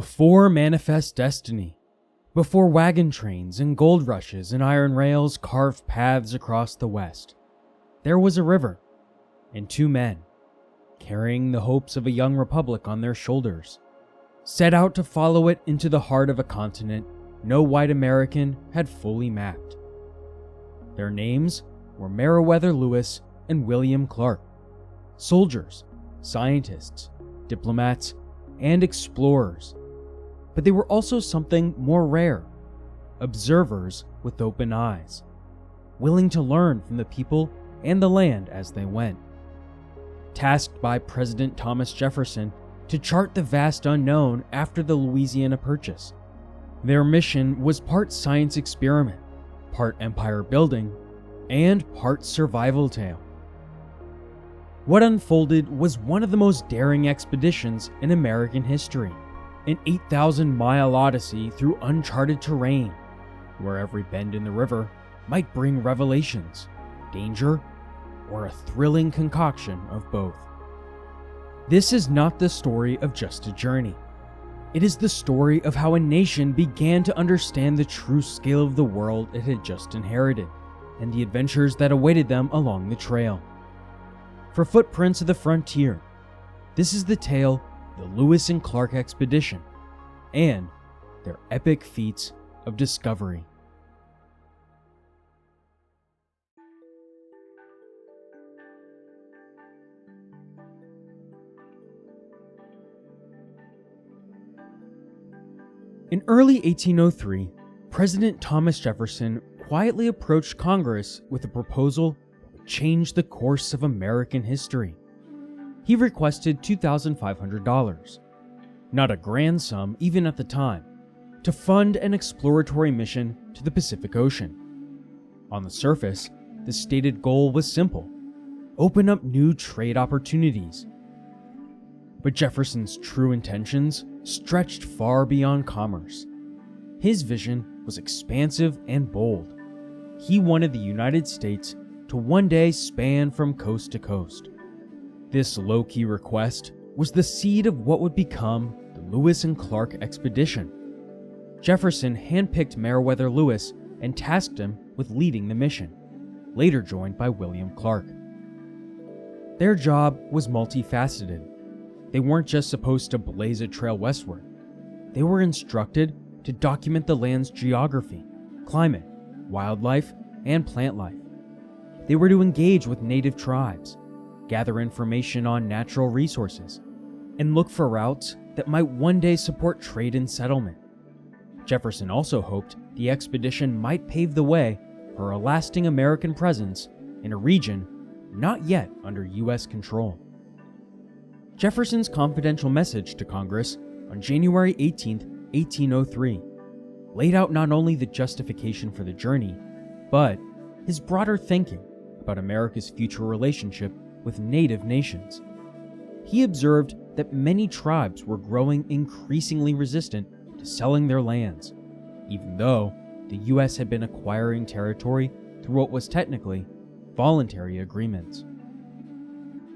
Before manifest destiny, before wagon trains and gold rushes and iron rails carved paths across the West, there was a river and two men, carrying the hopes of a young republic on their shoulders, set out to follow it into the heart of a continent no white American had fully mapped. Their names were Meriwether Lewis and William Clark, soldiers, scientists, diplomats, and explorers. But they were also something more rare, observers with open eyes, willing to learn from the people and the land as they went. Tasked by President Thomas Jefferson to chart the vast unknown after the Louisiana Purchase, their mission was part science experiment, part empire building, and part survival tale. What unfolded was one of the most daring expeditions in American history, an 8,000-mile odyssey through uncharted terrain, where every bend in the river might bring revelations, danger, or a thrilling concoction of both. This is not the story of just a journey. It is the story of how a nation began to understand the true scale of the world it had just inherited, and the adventures that awaited them along the trail. For Footprints of the Frontier, this is the tale of the Lewis and Clark expedition and their epic feats of discovery. In early 1803, President Thomas Jefferson quietly approached Congress with a proposal that would change the course of American history. He requested $2,500, not a grand sum even at the time, to fund an exploratory mission to the Pacific Ocean. On the surface, the stated goal was simple: open up new trade opportunities. But Jefferson's true intentions stretched far beyond commerce. His vision was expansive and bold. He wanted the United States to one day span from coast to coast. This low-key request was the seed of what would become the Lewis and Clark expedition. Jefferson handpicked Meriwether Lewis and tasked him with leading the mission, later joined by William Clark. Their job was multifaceted. They weren't just supposed to blaze a trail westward. They were instructed to document the land's geography, climate, wildlife, and plant life. They were to engage with native tribes, gather information on natural resources, and look for routes that might one day support trade and settlement. Jefferson also hoped the expedition might pave the way for a lasting American presence in a region not yet under U.S. control. Jefferson's confidential message to Congress on January 18, 1803, laid out not only the justification for the journey, but his broader thinking about America's future relationship with native nations. He observed that many tribes were growing increasingly resistant to selling their lands, even though the U.S. had been acquiring territory through what was technically voluntary agreements.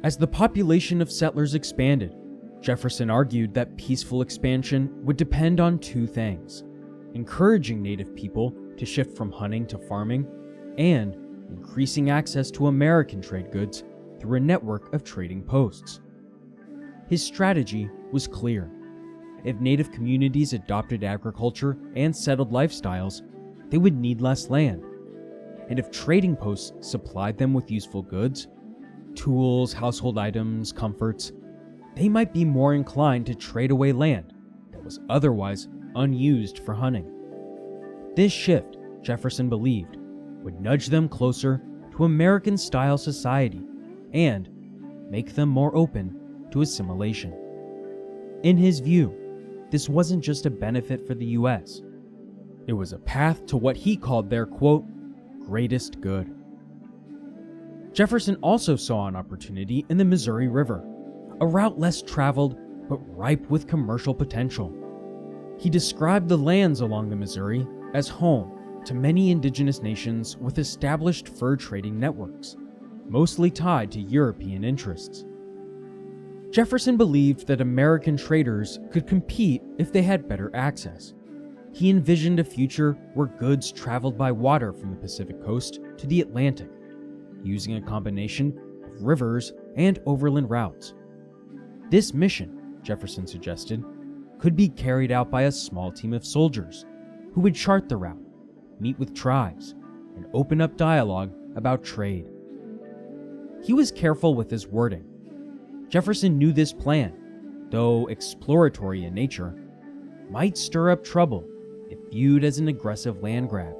As the population of settlers expanded, Jefferson argued that peaceful expansion would depend on two things: encouraging native people to shift from hunting to farming, and increasing access to American trade goods through a network of trading posts. His strategy was clear. If native communities adopted agriculture and settled lifestyles, they would need less land. And if trading posts supplied them with useful goods, tools, household items, comforts, they might be more inclined to trade away land that was otherwise unused for hunting. This shift, Jefferson believed, would nudge them closer to American-style society and make them more open to assimilation. In his view, this wasn't just a benefit for the U.S. It was a path to what he called their, quote, greatest good. Jefferson also saw an opportunity in the Missouri River, a route less traveled but ripe with commercial potential. He described the lands along the Missouri as home to many indigenous nations with established fur trading networks, mostly tied to European interests. Jefferson believed that American traders could compete if they had better access. He envisioned a future where goods traveled by water from the Pacific coast to the Atlantic, using a combination of rivers and overland routes. This mission, Jefferson suggested, could be carried out by a small team of soldiers who would chart the route, meet with tribes, and open up dialogue about trade. He was careful with his wording. Jefferson knew this plan, though exploratory in nature, might stir up trouble if viewed as an aggressive land grab.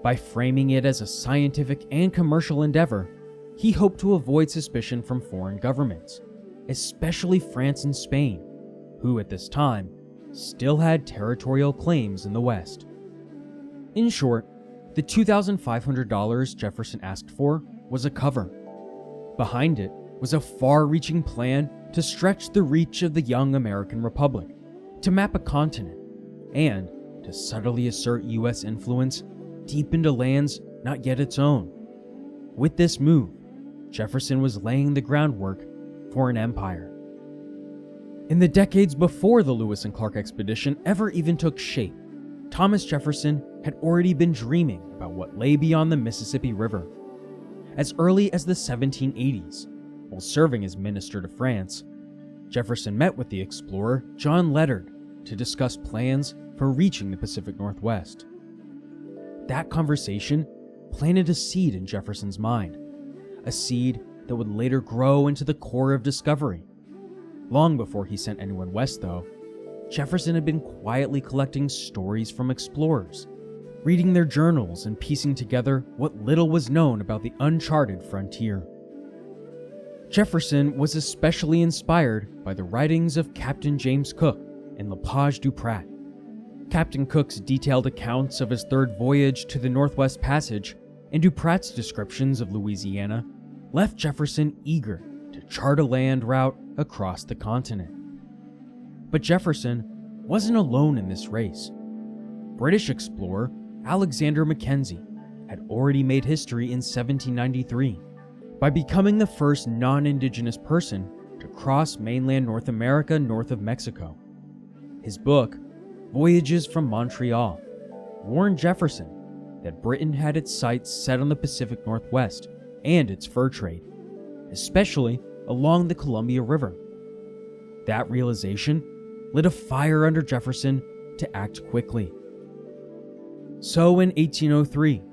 By framing it as a scientific and commercial endeavor, he hoped to avoid suspicion from foreign governments, especially France and Spain, who at this time still had territorial claims in the West. In short, the $2,500 Jefferson asked for was a cover. Behind it was a far-reaching plan to stretch the reach of the young American Republic, to map a continent, and to subtly assert U.S. influence deep into lands not yet its own. With this move, Jefferson was laying the groundwork for an empire. In the decades before the Lewis and Clark expedition ever even took shape, Thomas Jefferson had already been dreaming about what lay beyond the Mississippi River. As early as the 1780s, while serving as minister to France, Jefferson met with the explorer John Ledyard to discuss plans for reaching the Pacific Northwest. That conversation planted a seed in Jefferson's mind, a seed that would later grow into the core of discovery. Long before he sent anyone west, though, Jefferson had been quietly collecting stories from explorers, reading their journals and piecing together what little was known about the uncharted frontier. Jefferson was especially inspired by the writings of Captain James Cook and Lepage du Prat. Captain Cook's detailed accounts of his third voyage to the Northwest Passage and du Prat's descriptions of Louisiana left Jefferson eager to chart a land route across the continent. But Jefferson wasn't alone in this race. British explorer Alexander Mackenzie had already made history in 1793 by becoming the first non-indigenous person to cross mainland North America north of Mexico. His book, Voyages from Montreal, warned Jefferson that Britain had its sights set on the Pacific Northwest and its fur trade, especially along the Columbia River. That realization lit a fire under Jefferson to act quickly. So in 1803,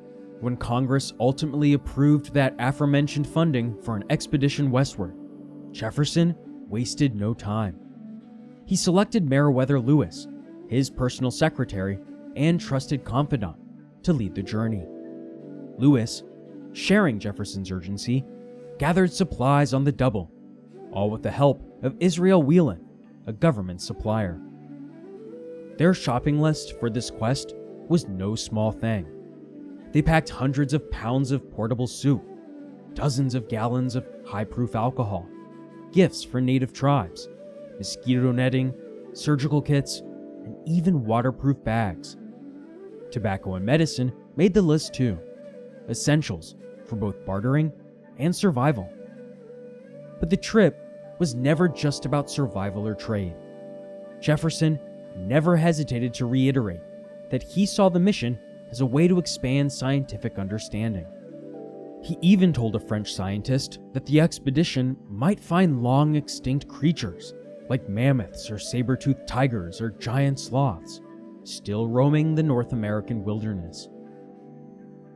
when Congress ultimately approved that aforementioned funding for an expedition westward, Jefferson wasted no time. He selected Meriwether Lewis, his personal secretary and trusted confidant, to lead the journey. Lewis, sharing Jefferson's urgency, gathered supplies on the double, all with the help of Israel Whelan, a government supplier. Their shopping list for this quest was no small thing. They packed hundreds of pounds of portable soup, dozens of gallons of high-proof alcohol, gifts for native tribes, mosquito netting, surgical kits, and even waterproof bags. Tobacco and medicine made the list too, essentials for both bartering and survival. But the trip was never just about survival or trade. Jefferson never hesitated to reiterate that he saw the mission as a way to expand scientific understanding. He even told a French scientist that the expedition might find long extinct creatures like mammoths or saber-toothed tigers or giant sloths still roaming the North American wilderness.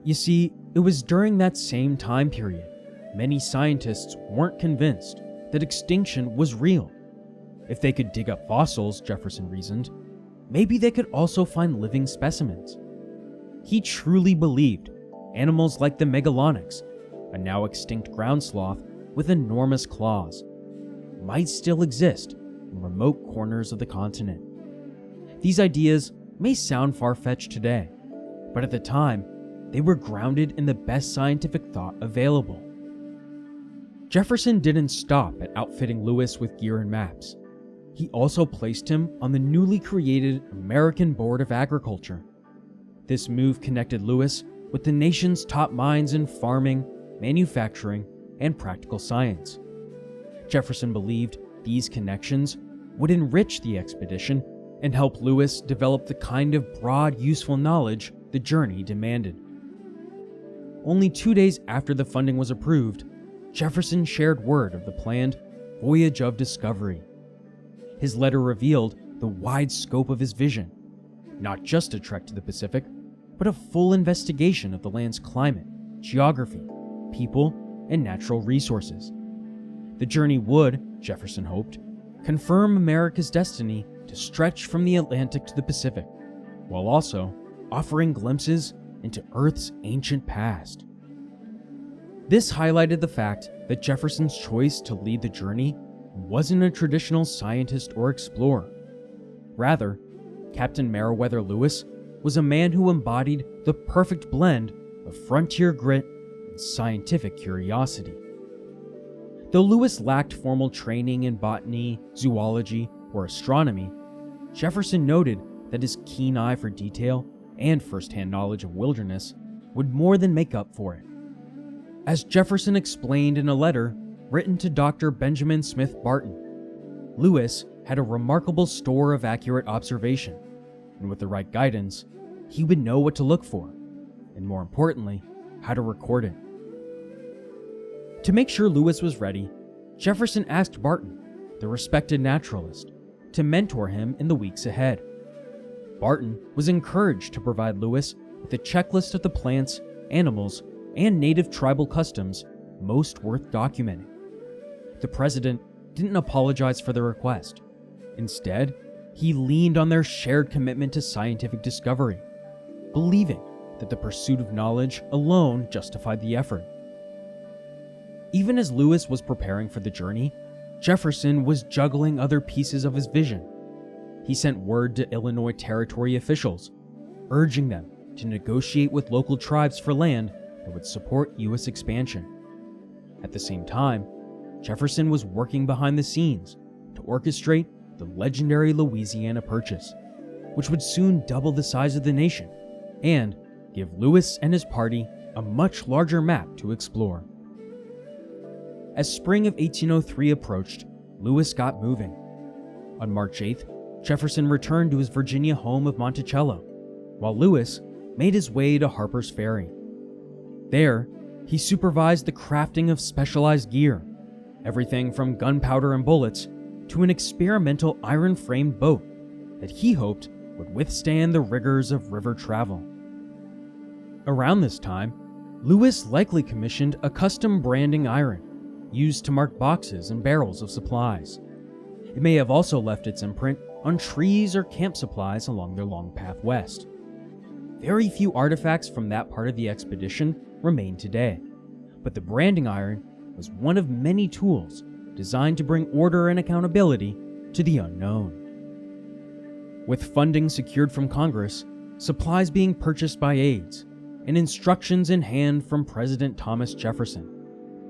You see, it was during that same time period many scientists weren't convinced that extinction was real. If they could dig up fossils, Jefferson reasoned, maybe they could also find living specimens. He truly believed animals like the megalonyx, a now extinct ground sloth with enormous claws, might still exist in remote corners of the continent. These ideas may sound far-fetched today, but at the time, they were grounded in the best scientific thought available. Jefferson didn't stop at outfitting Lewis with gear and maps. He also placed him on the newly created American Board of Agriculture. This move connected Lewis with the nation's top minds in farming, manufacturing, and practical science. Jefferson believed These connections would enrich the expedition and help Lewis develop the kind of broad, useful knowledge the journey demanded. Only 2 days after the funding was approved, Jefferson shared word of the planned Voyage of Discovery. His letter revealed the wide scope of his vision, not just a trek to the Pacific, but a full investigation of the land's climate, geography, people, and natural resources. The journey would, Jefferson hoped, confirm America's destiny to stretch from the Atlantic to the Pacific, while also offering glimpses into Earth's ancient past. This highlighted the fact that Jefferson's choice to lead the journey wasn't a traditional scientist or explorer. Rather, Captain Meriwether Lewis was a man who embodied the perfect blend of frontier grit and scientific curiosity. Though Lewis lacked formal training in botany, zoology, or astronomy, Jefferson noted that his keen eye for detail and first-hand knowledge of wilderness would more than make up for it. As Jefferson explained in a letter written to Dr. Benjamin Smith Barton, Lewis had a remarkable store of accurate observation, and with the right guidance, he would know what to look for, and more importantly, how to record it. To make sure Lewis was ready, Jefferson asked Barton, the respected naturalist, to mentor him in the weeks ahead. Barton was encouraged to provide Lewis with a checklist of the plants, animals, and native tribal customs most worth documenting. The president didn't apologize for the request. Instead, he leaned on their shared commitment to scientific discovery, believing that the pursuit of knowledge alone justified the effort. Even as Lewis was preparing for the journey, Jefferson was juggling other pieces of his vision. He sent word to Illinois Territory officials, urging them to negotiate with local tribes for land that would support U.S. expansion. At the same time, Jefferson was working behind the scenes to orchestrate the legendary Louisiana Purchase, which would soon double the size of the nation and give Lewis and his party a much larger map to explore. As spring of 1803 approached, Lewis got moving. On March 8th, Jefferson returned to his Virginia home of Monticello, while Lewis made his way to Harper's Ferry. There, he supervised the crafting of specialized gear, everything from gunpowder and bullets to an experimental iron-framed boat that he hoped would withstand the rigors of river travel. Around this time, Lewis likely commissioned a custom branding iron used to mark boxes and barrels of supplies. It may have also left its imprint on trees or camp supplies along their long path west. Very few artifacts from that part of the expedition remain today, but the branding iron was one of many tools designed to bring order and accountability to the unknown. With funding secured from Congress, supplies being purchased by aides, and instructions in hand from President Thomas Jefferson,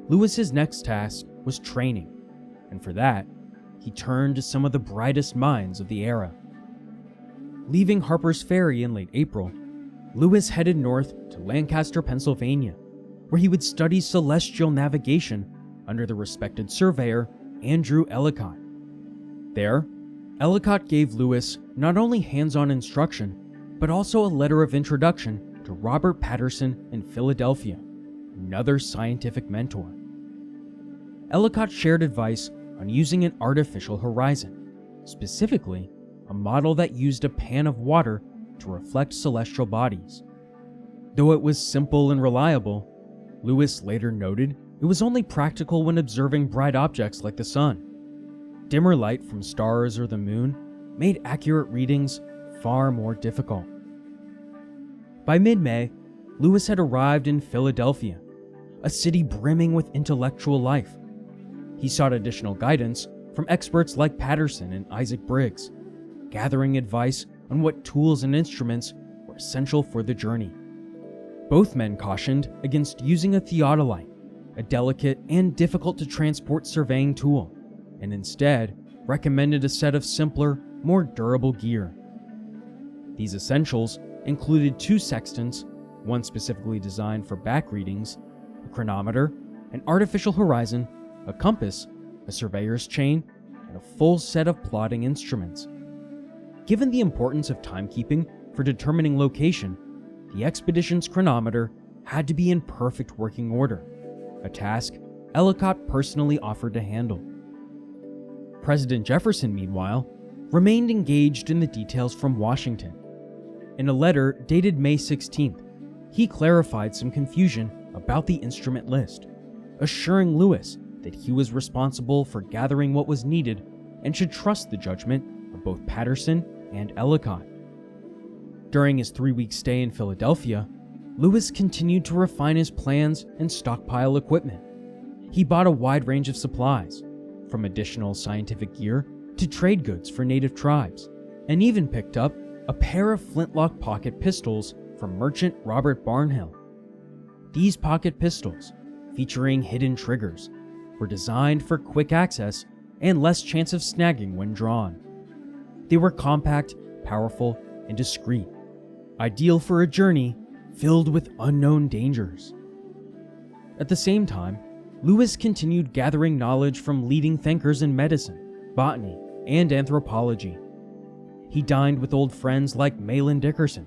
Lewis's next task was training, and for that, he turned to some of the brightest minds of the era. Leaving Harper's Ferry in late April, Lewis headed north to Lancaster, Pennsylvania, where he would study celestial navigation under the respected surveyor Andrew Ellicott. There, Ellicott gave Lewis not only hands-on instruction, but also a letter of introduction to Robert Patterson in Philadelphia, another scientific mentor. Ellicott shared advice on using an artificial horizon, specifically a model that used a pan of water to reflect celestial bodies. Though it was simple and reliable, Lewis later noted it was only practical when observing bright objects like the sun. Dimmer light from stars or the moon made accurate readings far more difficult. By mid-May, Lewis had arrived in Philadelphia, a city brimming with intellectual life. He sought additional guidance from experts like Patterson and Isaac Briggs, gathering advice on what tools and instruments were essential for the journey. Both men cautioned against using a theodolite, a delicate and difficult to transport surveying tool, and instead recommended a set of simpler, more durable gear. These essentials included 2 sextants, one specifically designed for back readings, a chronometer, an artificial horizon, a compass, a surveyor's chain, and a full set of plotting instruments. Given the importance of timekeeping for determining location, the expedition's chronometer had to be in perfect working order, a task Ellicott personally offered to handle. President Jefferson, meanwhile, remained engaged in the details from Washington. In a letter dated May 16th, he clarified some confusion about the instrument list, assuring Lewis that he was responsible for gathering what was needed and should trust the judgment of both Patterson and Ellicott. During his 3-week stay in Philadelphia, Lewis continued to refine his plans and stockpile equipment. He bought a wide range of supplies, from additional scientific gear to trade goods for native tribes, and even picked up a pair of flintlock pocket pistols from merchant Robert Barnhill. These pocket pistols, featuring hidden triggers, were designed for quick access and less chance of snagging when drawn. They were compact, powerful, and discreet, ideal for a journey filled with unknown dangers. At the same time, Lewis continued gathering knowledge from leading thinkers in medicine, botany, and anthropology. He dined with old friends like Mahlon Dickerson,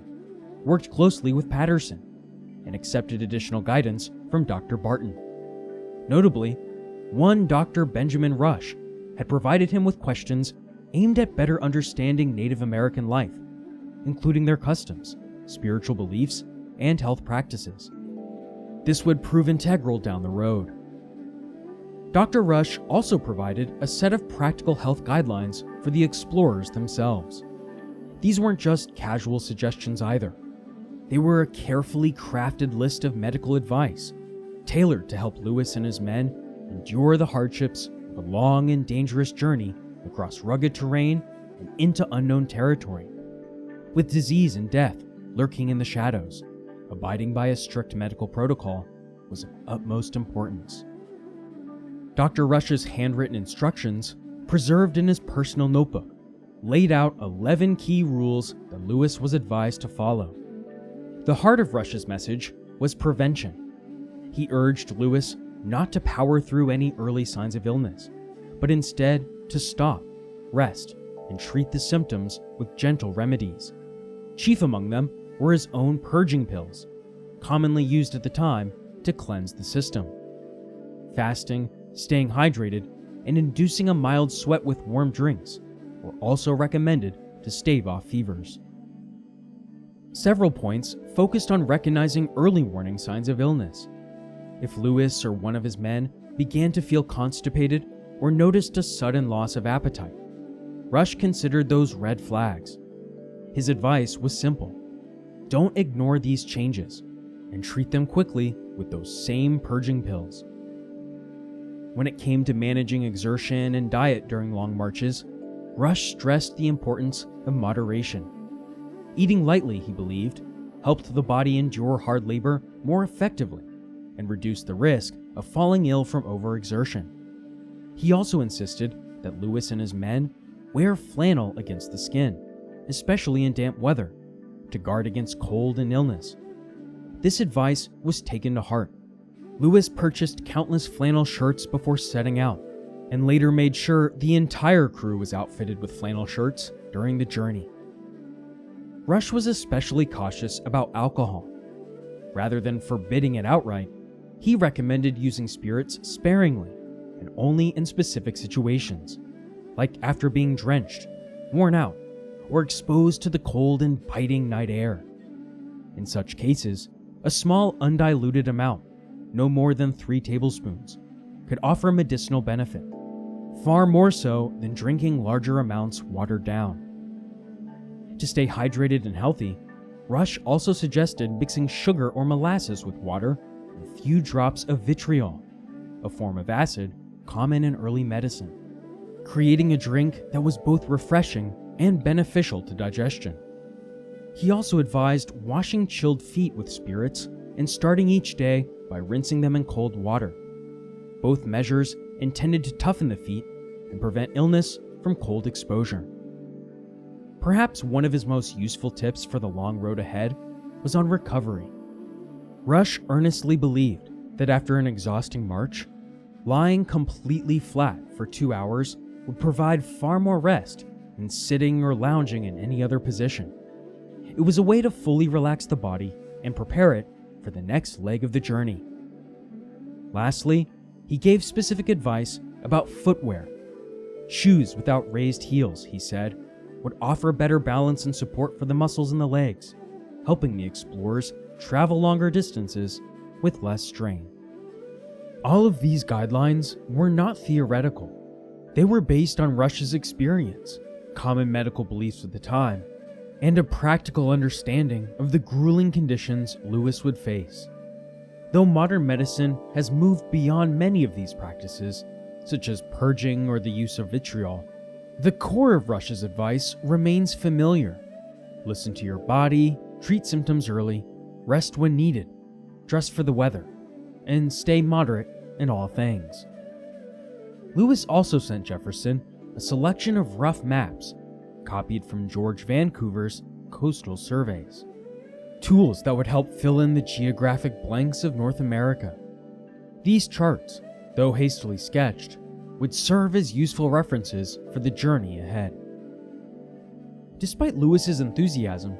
worked closely with Patterson, and accepted additional guidance from Dr. Barton. Notably, one Dr. Benjamin Rush had provided him with questions aimed at better understanding Native American life, including their customs, spiritual beliefs, and health practices. This would prove integral down the road. Dr. Rush also provided a set of practical health guidelines for the explorers themselves. These weren't just casual suggestions either. They were a carefully crafted list of medical advice, tailored to help Lewis and his men endure the hardships of a long and dangerous journey across rugged terrain and into unknown territory. With disease and death lurking in the shadows, abiding by a strict medical protocol was of utmost importance. Dr. Rush's handwritten instructions, preserved in his personal notebook, laid out 11 key rules that Lewis was advised to follow. The heart of Rush's message was prevention. He urged Lewis not to power through any early signs of illness, but instead to stop, rest, and treat the symptoms with gentle remedies. Chief among them were his own purging pills, commonly used at the time to cleanse the system. Fasting, staying hydrated, and inducing a mild sweat with warm drinks were also recommended to stave off fevers. Several points focused on recognizing early warning signs of illness. If Lewis or one of his men began to feel constipated or noticed a sudden loss of appetite, Rush considered those red flags. His advice was simple: don't ignore these changes and treat them quickly with those same purging pills. When it came to managing exertion and diet during long marches, Rush stressed the importance of moderation. Eating lightly, he believed, helped the body endure hard labor more effectively and reduced the risk of falling ill from overexertion. He also insisted that Lewis and his men wear flannel against the skin, especially in damp weather, to guard against cold and illness. This advice was taken to heart. Lewis purchased countless flannel shirts before setting out, and later made sure the entire crew was outfitted with flannel shirts during the journey. Rush was especially cautious about alcohol. Rather than forbidding it outright, he recommended using spirits sparingly and only in specific situations, like after being drenched, worn out, or exposed to the cold and biting night air. In such cases, a small undiluted amount, no more than 3 tablespoons, could offer medicinal benefit, far more so than drinking larger amounts watered down. To stay hydrated and healthy, Rush also suggested mixing sugar or molasses with water and a few drops of vitriol, a form of acid common in early medicine, creating a drink that was both refreshing and beneficial to digestion. He also advised washing chilled feet with spirits and starting each day by rinsing them in cold water. Both measures intended to toughen the feet and prevent illness from cold exposure. Perhaps one of his most useful tips for the long road ahead was on recovery. Rush earnestly believed that after an exhausting march, lying completely flat for 2 hours would provide far more rest than sitting or lounging in any other position. It was a way to fully relax the body and prepare it for the next leg of the journey. Lastly, he gave specific advice about footwear. Shoes without raised heels, he said, would offer better balance and support for the muscles in the legs, helping the explorers travel longer distances with less strain. All of these guidelines were not theoretical. They were based on Russia's experience, common medical beliefs at the time, and a practical understanding of the grueling conditions Lewis would face. Though modern medicine has moved beyond many of these practices, such as purging or the use of vitriol, the core of Russia's advice remains familiar. Listen to your body, treat symptoms early, rest when needed, dress for the weather, and stay moderate in all things. Lewis also sent Jefferson a selection of rough maps, copied from George Vancouver's coastal surveys. Tools that would help fill in the geographic blanks of North America. These charts, though hastily sketched, would serve as useful references for the journey ahead. Despite Lewis's enthusiasm,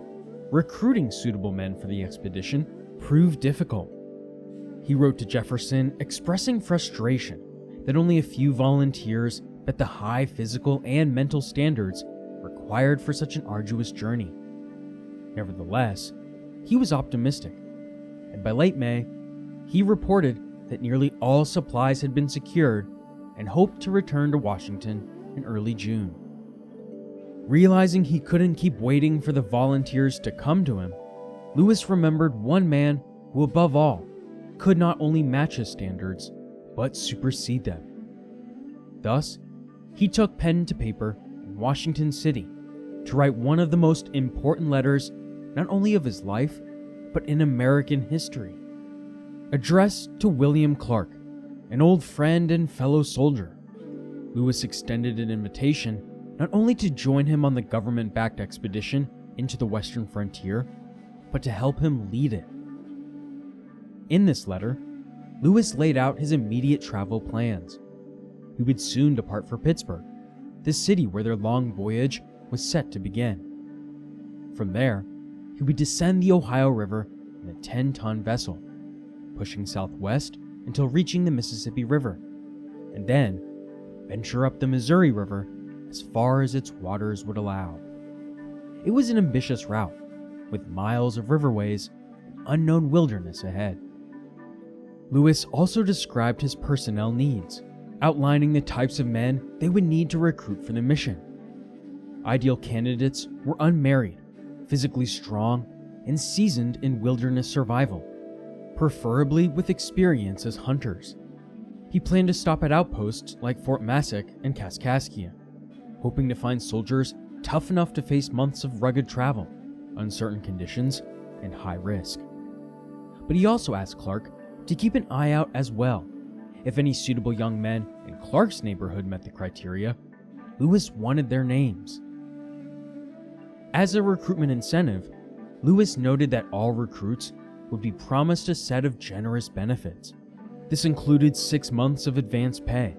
recruiting suitable men for the expedition proved difficult. He wrote to Jefferson expressing frustration that only a few volunteers met the high physical and mental standards required for such an arduous journey. Nevertheless, he was optimistic, and by late May, he reported that nearly all supplies had been secured and hoped to return to Washington in early June. Realizing he couldn't keep waiting for the volunteers to come to him, Lewis remembered one man who, above all, could not only match his standards, but supersede them. Thus, he took pen to paper in Washington City to write one of the most important letters not only of his life, but in American history. Addressed to William Clark, an old friend and fellow soldier, Lewis extended an invitation not only to join him on the government-backed expedition into the western frontier, but to help him lead it. In this letter, Lewis laid out his immediate travel plans. He would soon depart for Pittsburgh, the city where their long voyage was set to begin. From there, he would descend the Ohio River in a 10-ton vessel, pushing southwest until reaching the Mississippi River, and then venture up the Missouri River as far as its waters would allow. It was an ambitious route, with miles of riverways and unknown wilderness ahead. Lewis also described his personnel needs, outlining the types of men they would need to recruit for the mission. Ideal candidates were unmarried, physically strong, and seasoned in wilderness survival, preferably with experience as hunters. He planned to stop at outposts like Fort Massac and Kaskaskia, hoping to find soldiers tough enough to face months of rugged travel, uncertain conditions, and high risk. But he also asked Clark to keep an eye out as well. If any suitable young men in Clark's neighborhood met the criteria, Lewis wanted their names. As a recruitment incentive, Lewis noted that all recruits would be promised a set of generous benefits. This included 6 months of advance pay,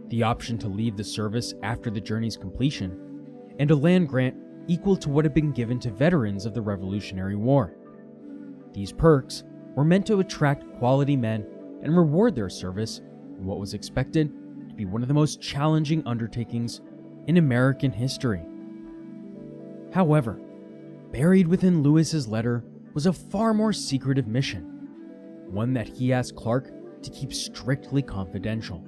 the option to leave the service after the journey's completion, and a land grant equal to what had been given to veterans of the Revolutionary War. These perks were meant to attract quality men and reward their service in what was expected to be one of the most challenging undertakings in American history. However, buried within Lewis's letter was a far more secretive mission, one that he asked Clark to keep strictly confidential.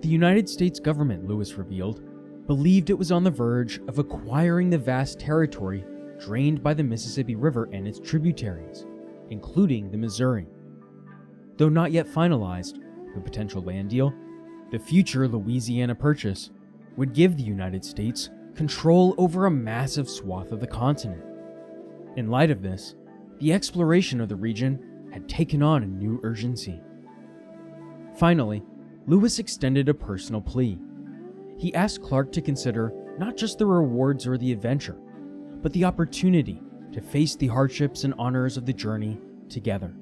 The United States government, Lewis revealed, believed it was on the verge of acquiring the vast territory drained by the Mississippi River and its tributaries, including the Missouri. Though not yet finalized, the potential land deal, the future Louisiana Purchase, would give the United States control over a massive swath of the continent. In light of this, the exploration of the region had taken on a new urgency. Finally, Lewis extended a personal plea. He asked Clark to consider not just the rewards or the adventure, but the opportunity to face the hardships and honors of the journey together.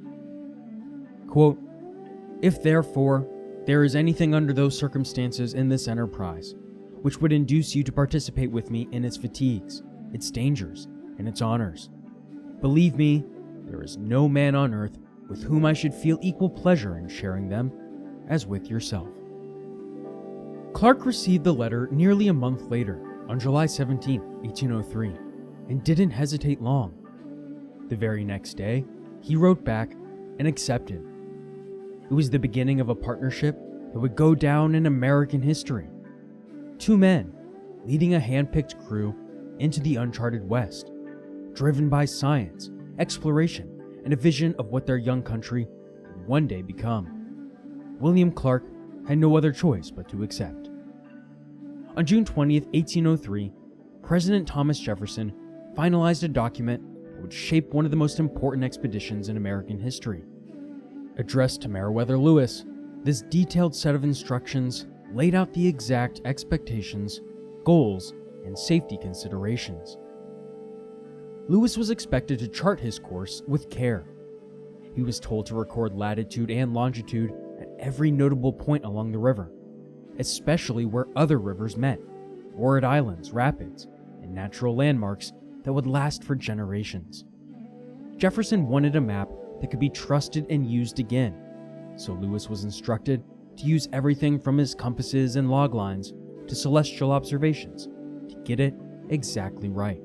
Quote, "If therefore there is anything under those circumstances in this enterprise which would induce you to participate with me in its fatigues, its dangers, and its honors. Believe me, there is no man on earth with whom I should feel equal pleasure in sharing them as with yourself." Clark received the letter nearly a month later, on July 17, 1803, and didn't hesitate long. The very next day, he wrote back and accepted. It was the beginning of a partnership that would go down in American history. Two men leading a hand-picked crew into the uncharted West, driven by science, exploration, and a vision of what their young country could one day become. William Clark had no other choice but to accept. On June 20th, 1803, President Thomas Jefferson finalized a document that would shape one of the most important expeditions in American history. Addressed to Meriwether Lewis, this detailed set of instructions laid out the exact expectations, goals, and safety considerations. Lewis was expected to chart his course with care. He was told to record latitude and longitude at every notable point along the river, especially where other rivers met, or at islands, rapids, and natural landmarks that would last for generations. Jefferson wanted a map that could be trusted and used again, so Lewis was instructed to use everything from his compasses and log lines to celestial observations to get it exactly right.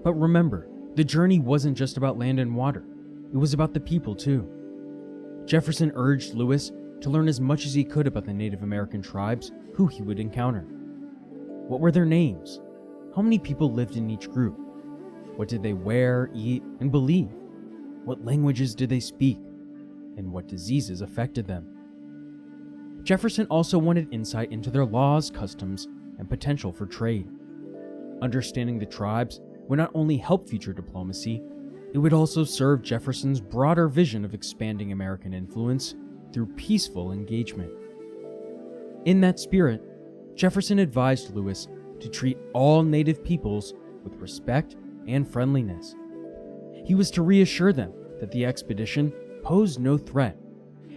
But remember, the journey wasn't just about land and water, it was about the people too. Jefferson urged Lewis to learn as much as he could about the Native American tribes who he would encounter. What were their names? How many people lived in each group? What did they wear, eat, and believe? What languages did they speak? And what diseases affected them? Jefferson also wanted insight into their laws, customs, and potential for trade. Understanding the tribes would not only help future diplomacy, it would also serve Jefferson's broader vision of expanding American influence through peaceful engagement. In that spirit, Jefferson advised Lewis to treat all native peoples with respect and friendliness. He was to reassure them that the expedition posed no threat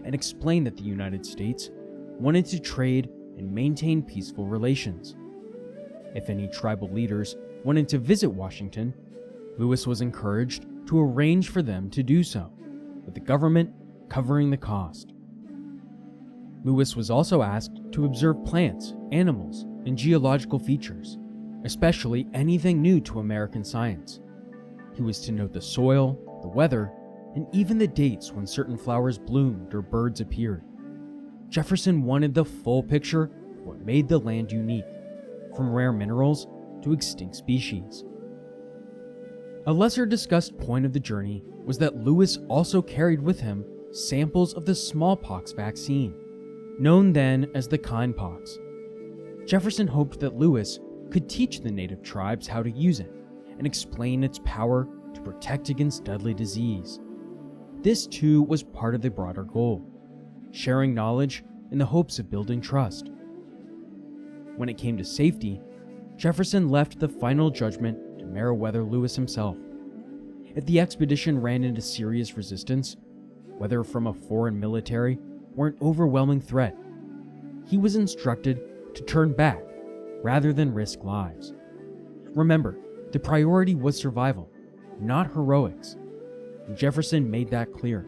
and explain that the United States wanted to trade and maintain peaceful relations. If any tribal leaders wanted to visit Washington, Lewis was encouraged to arrange for them to do so, with the government covering the cost. Lewis was also asked to observe plants, animals, and geological features, especially anything new to American science. He was to note the soil, the weather, and even the dates when certain flowers bloomed or birds appeared. Jefferson wanted the full picture of what made the land unique, from rare minerals to extinct species. A lesser discussed point of the journey was that Lewis also carried with him samples of the smallpox vaccine, known then as the kindpox. Jefferson hoped that Lewis could teach the native tribes how to use it and explain its power to protect against deadly disease. This too was part of the broader goal, sharing knowledge in the hopes of building trust. When it came to safety, Jefferson left the final judgment to Meriwether Lewis himself. If the expedition ran into serious resistance, whether from a foreign military or an overwhelming threat, he was instructed to turn back rather than risk lives. Remember, the priority was survival, not heroics, and Jefferson made that clear.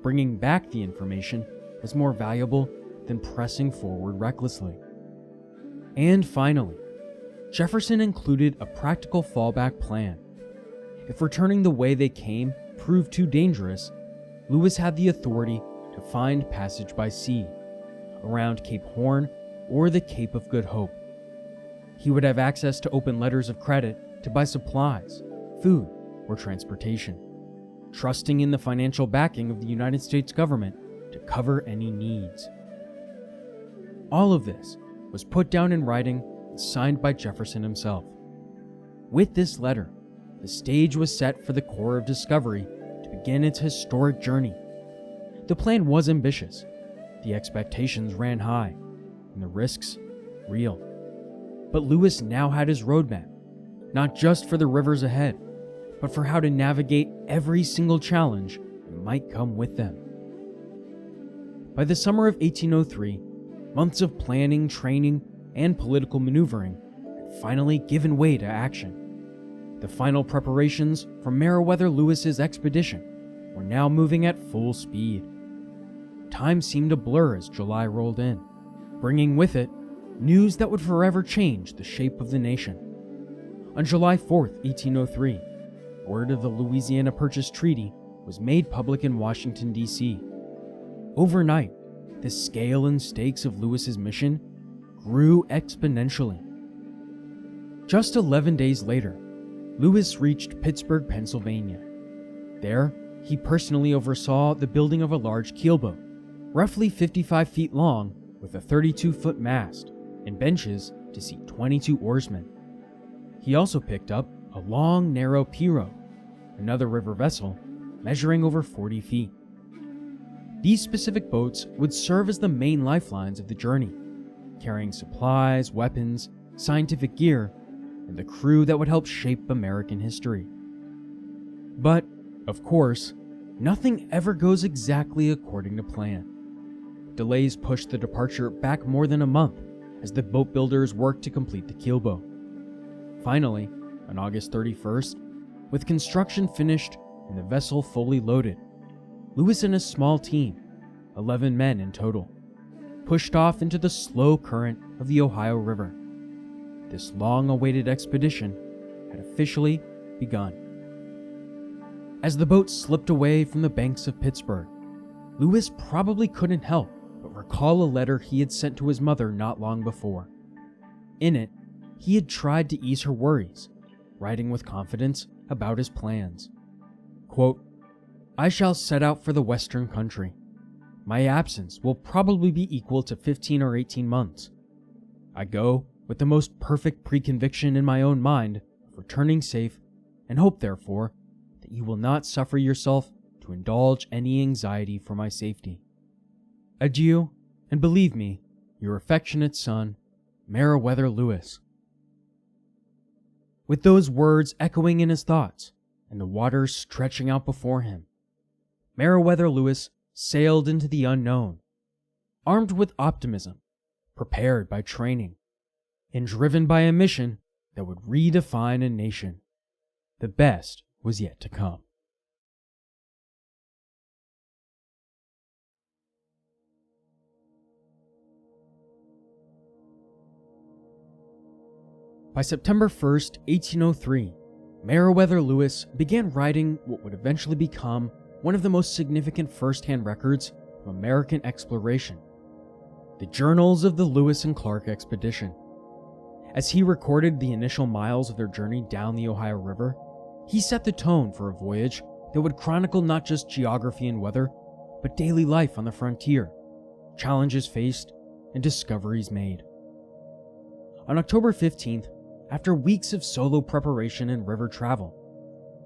Bringing back the information was more valuable than pressing forward recklessly. And finally, Jefferson included a practical fallback plan. If returning the way they came proved too dangerous, Lewis had the authority to find passage by sea, around Cape Horn or the Cape of Good Hope. He would have access to open letters of credit to buy supplies, food, or transportation, trusting in the financial backing of the United States government to cover any needs. All of this was put down in writing and signed by Jefferson himself. With this letter, the stage was set for the Corps of Discovery to begin its historic journey. The plan was ambitious, the expectations ran high, and the risks real. But Lewis now had his roadmap, not just for the rivers ahead, but for how to navigate every single challenge that might come with them. By the summer of 1803, months of planning, training, and political maneuvering had finally given way to action. The final preparations for Meriwether Lewis's expedition were now moving at full speed. Time seemed a blur as July rolled in, bringing with it news that would forever change the shape of the nation. On July 4, 1803, word of the Louisiana Purchase Treaty was made public in Washington, D.C. Overnight, the scale and stakes of Lewis's mission grew exponentially. Just 11 days later, Lewis reached Pittsburgh, Pennsylvania. There, he personally oversaw the building of a large keelboat, roughly 55 feet long, with a 32-foot mast and benches to seat 22 oarsmen. He also picked up a long, narrow pirogue, another river vessel measuring over 40 feet. These specific boats would serve as the main lifelines of the journey, carrying supplies, weapons, scientific gear, and the crew that would help shape American history. But, of course, nothing ever goes exactly according to plan. Delays pushed the departure back more than a month as the boat builders worked to complete the keelboat. Finally, on August 31st, with construction finished and the vessel fully loaded, Lewis and his small team, 11 men in total, pushed off into the slow current of the Ohio River. This long-awaited expedition had officially begun. As the boat slipped away from the banks of Pittsburgh, Lewis probably couldn't help but recall a letter he had sent to his mother not long before. In it, he had tried to ease her worries, writing with confidence about his plans. Quote, "I shall set out for the western country. My absence will probably be equal to 15 or 18 months. I go with the most perfect preconviction in my own mind of returning safe, and hope, therefore, that you will not suffer yourself to indulge any anxiety for my safety. Adieu, and believe me, your affectionate son, Meriwether Lewis." With those words echoing in his thoughts, and the waters stretching out before him, Meriwether Lewis sailed into the unknown, armed with optimism, prepared by training, and driven by a mission that would redefine a nation. The best was yet to come. By September 1st, 1803, Meriwether Lewis began writing what would eventually become one of the most significant first-hand records of American exploration, the Journals of the Lewis and Clark Expedition. As he recorded the initial miles of their journey down the Ohio River, he set the tone for a voyage that would chronicle not just geography and weather, but daily life on the frontier, challenges faced, and discoveries made. On October 15th, after weeks of solo preparation and river travel,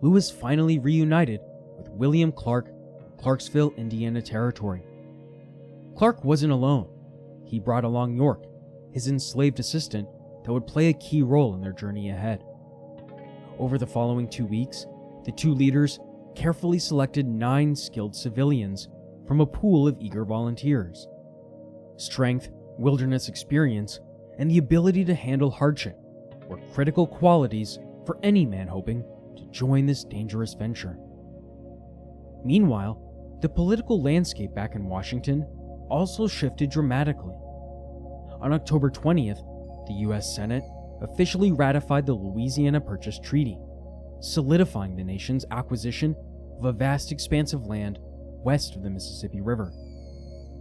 Lewis finally reunited with William Clark in Clarksville, Indiana Territory. Clark wasn't alone. He brought along York, his enslaved assistant, that would play a key role in their journey ahead. Over the following 2 weeks, the two leaders carefully selected 9 skilled civilians from a pool of eager volunteers. Strength, wilderness experience, and the ability to handle hardship were critical qualities for any man hoping to join this dangerous venture. Meanwhile, the political landscape back in Washington also shifted dramatically. On October 20th, the U.S. Senate officially ratified the Louisiana Purchase Treaty, solidifying the nation's acquisition of a vast expanse of land west of the Mississippi River.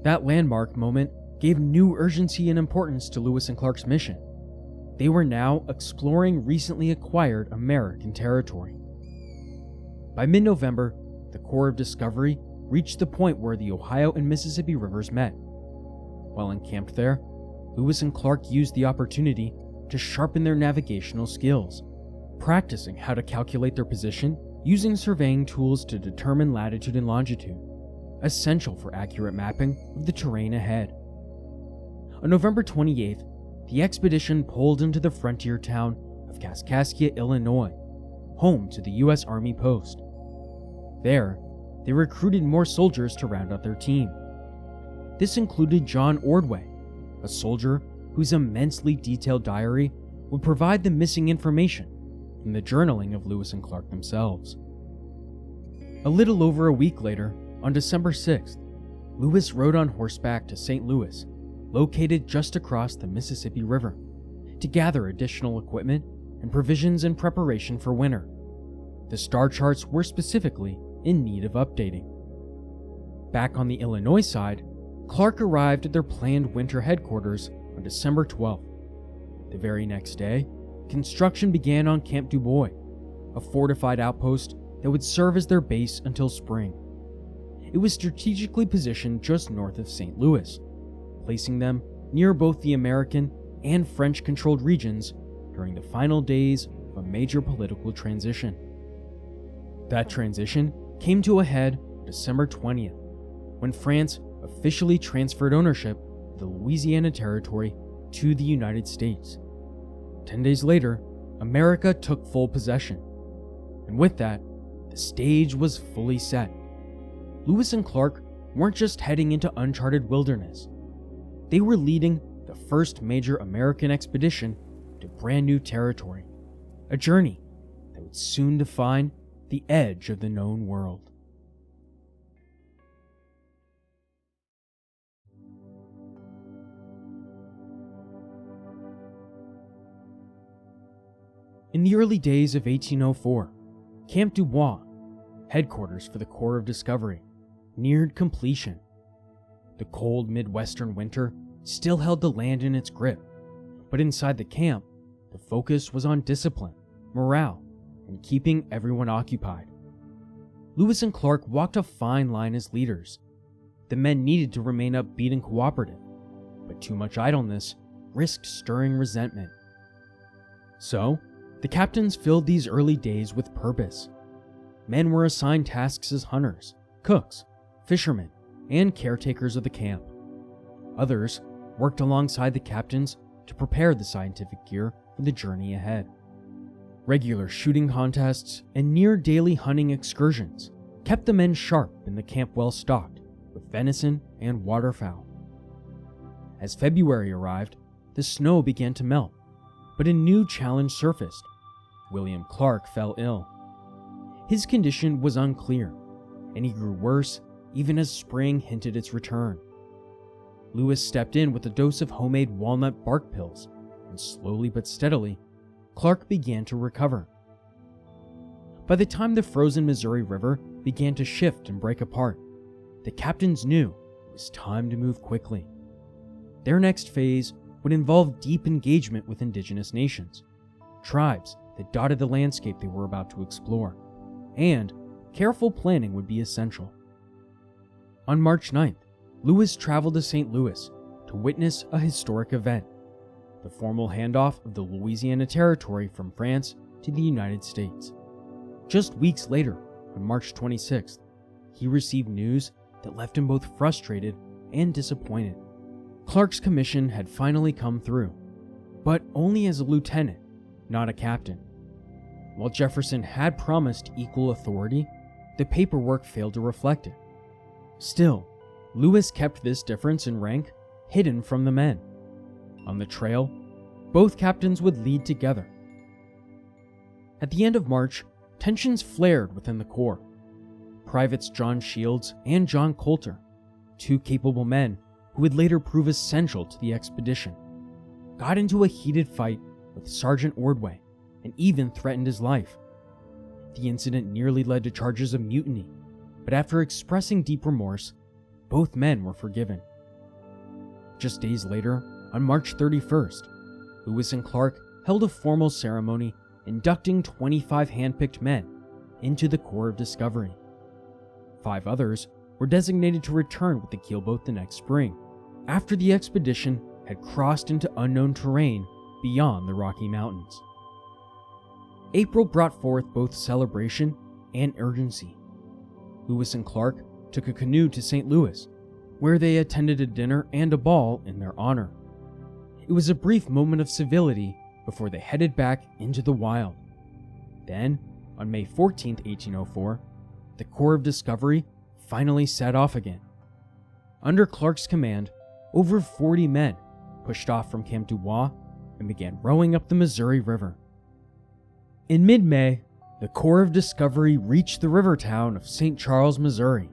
That landmark moment gave new urgency and importance to Lewis and Clark's mission. They were now exploring recently acquired American territory. By mid-November, the Corps of Discovery reached the point where the Ohio and Mississippi rivers met. While encamped there, Lewis and Clark used the opportunity to sharpen their navigational skills, practicing how to calculate their position using surveying tools to determine latitude and longitude, essential for accurate mapping of the terrain ahead. On November 28th, the expedition pulled into the frontier town of Kaskaskia, Illinois, home to the U.S. Army post. There, they recruited more soldiers to round out their team. This included John Ordway, a soldier whose immensely detailed diary would provide the missing information from the journaling of Lewis and Clark themselves. A little over a week later, on December 6th, Lewis rode on horseback to St. Louis, located just across the Mississippi River, to gather additional equipment and provisions in preparation for winter. The star charts were specifically in need of updating. Back on the Illinois side, Clark arrived at their planned winter headquarters on December 12th. The very next day, construction began on Camp Du Bois, a fortified outpost that would serve as their base until spring. It was strategically positioned just north of St. Louis, placing them near both the American and French-controlled regions during the final days of a major political transition. That transition came to a head on December 20th, when France officially transferred ownership of the Louisiana Territory to the United States. 10 days later, America took full possession, and with that, the stage was fully set. Lewis and Clark weren't just heading into uncharted wilderness. They were leading the first major American expedition to brand new territory, a journey that would soon define the edge of the known world. In the early days of 1804, Camp Du Bois, headquarters for the Corps of Discovery, neared completion. The cold Midwestern winter still held the land in its grip, but inside the camp, the focus was on discipline, morale, and keeping everyone occupied. Lewis and Clark walked a fine line as leaders. The men needed to remain upbeat and cooperative, but too much idleness risked stirring resentment. So, the captains filled these early days with purpose. Men were assigned tasks as hunters, cooks, fishermen, and caretakers of the camp. Others worked alongside the captains to prepare the scientific gear for the journey ahead. Regular shooting contests and near-daily hunting excursions kept the men sharp and the camp well stocked with venison and waterfowl. As February arrived, the snow began to melt, but a new challenge surfaced. William Clark fell ill. His condition was unclear, and he grew worse even as spring hinted its return. Lewis stepped in with a dose of homemade walnut bark pills, and slowly but steadily, Clark began to recover. By the time the frozen Missouri River began to shift and break apart, the captains knew it was time to move quickly. Their next phase would involve deep engagement with indigenous nations, tribes that dotted the landscape they were about to explore, and careful planning would be essential. On March 9th, Lewis traveled to St. Louis to witness a historic event, the formal handoff of the Louisiana Territory from France to the United States. Just weeks later, on March 26th, he received news that left him both frustrated and disappointed. Clark's commission had finally come through, but only as a lieutenant, not a captain. While Jefferson had promised equal authority, the paperwork failed to reflect it. Still, Lewis kept this difference in rank hidden from the men. On the trail, both captains would lead together. At the end of March, tensions flared within the Corps. Privates John Shields and John Coulter, two capable men who would later prove essential to the expedition, got into a heated fight with Sergeant Ordway and even threatened his life. The incident nearly led to charges of mutiny, but after expressing deep remorse, both men were forgiven. Just days later, on March 31st, Lewis and Clark held a formal ceremony inducting 25 handpicked men into the Corps of Discovery. 5 others were designated to return with the keelboat the next spring, after the expedition had crossed into unknown terrain beyond the Rocky Mountains. April brought forth both celebration and urgency. Lewis and Clark took a canoe to St. Louis, where they attended a dinner and a ball in their honor. It was a brief moment of civility before they headed back into the wild. Then, on May 14, 1804, the Corps of Discovery finally set off again. Under Clark's command, over 40 men, pushed off from Camp Dubois and began rowing up the Missouri River. In mid-May, the Corps of Discovery reached the river town of St. Charles, Missouri,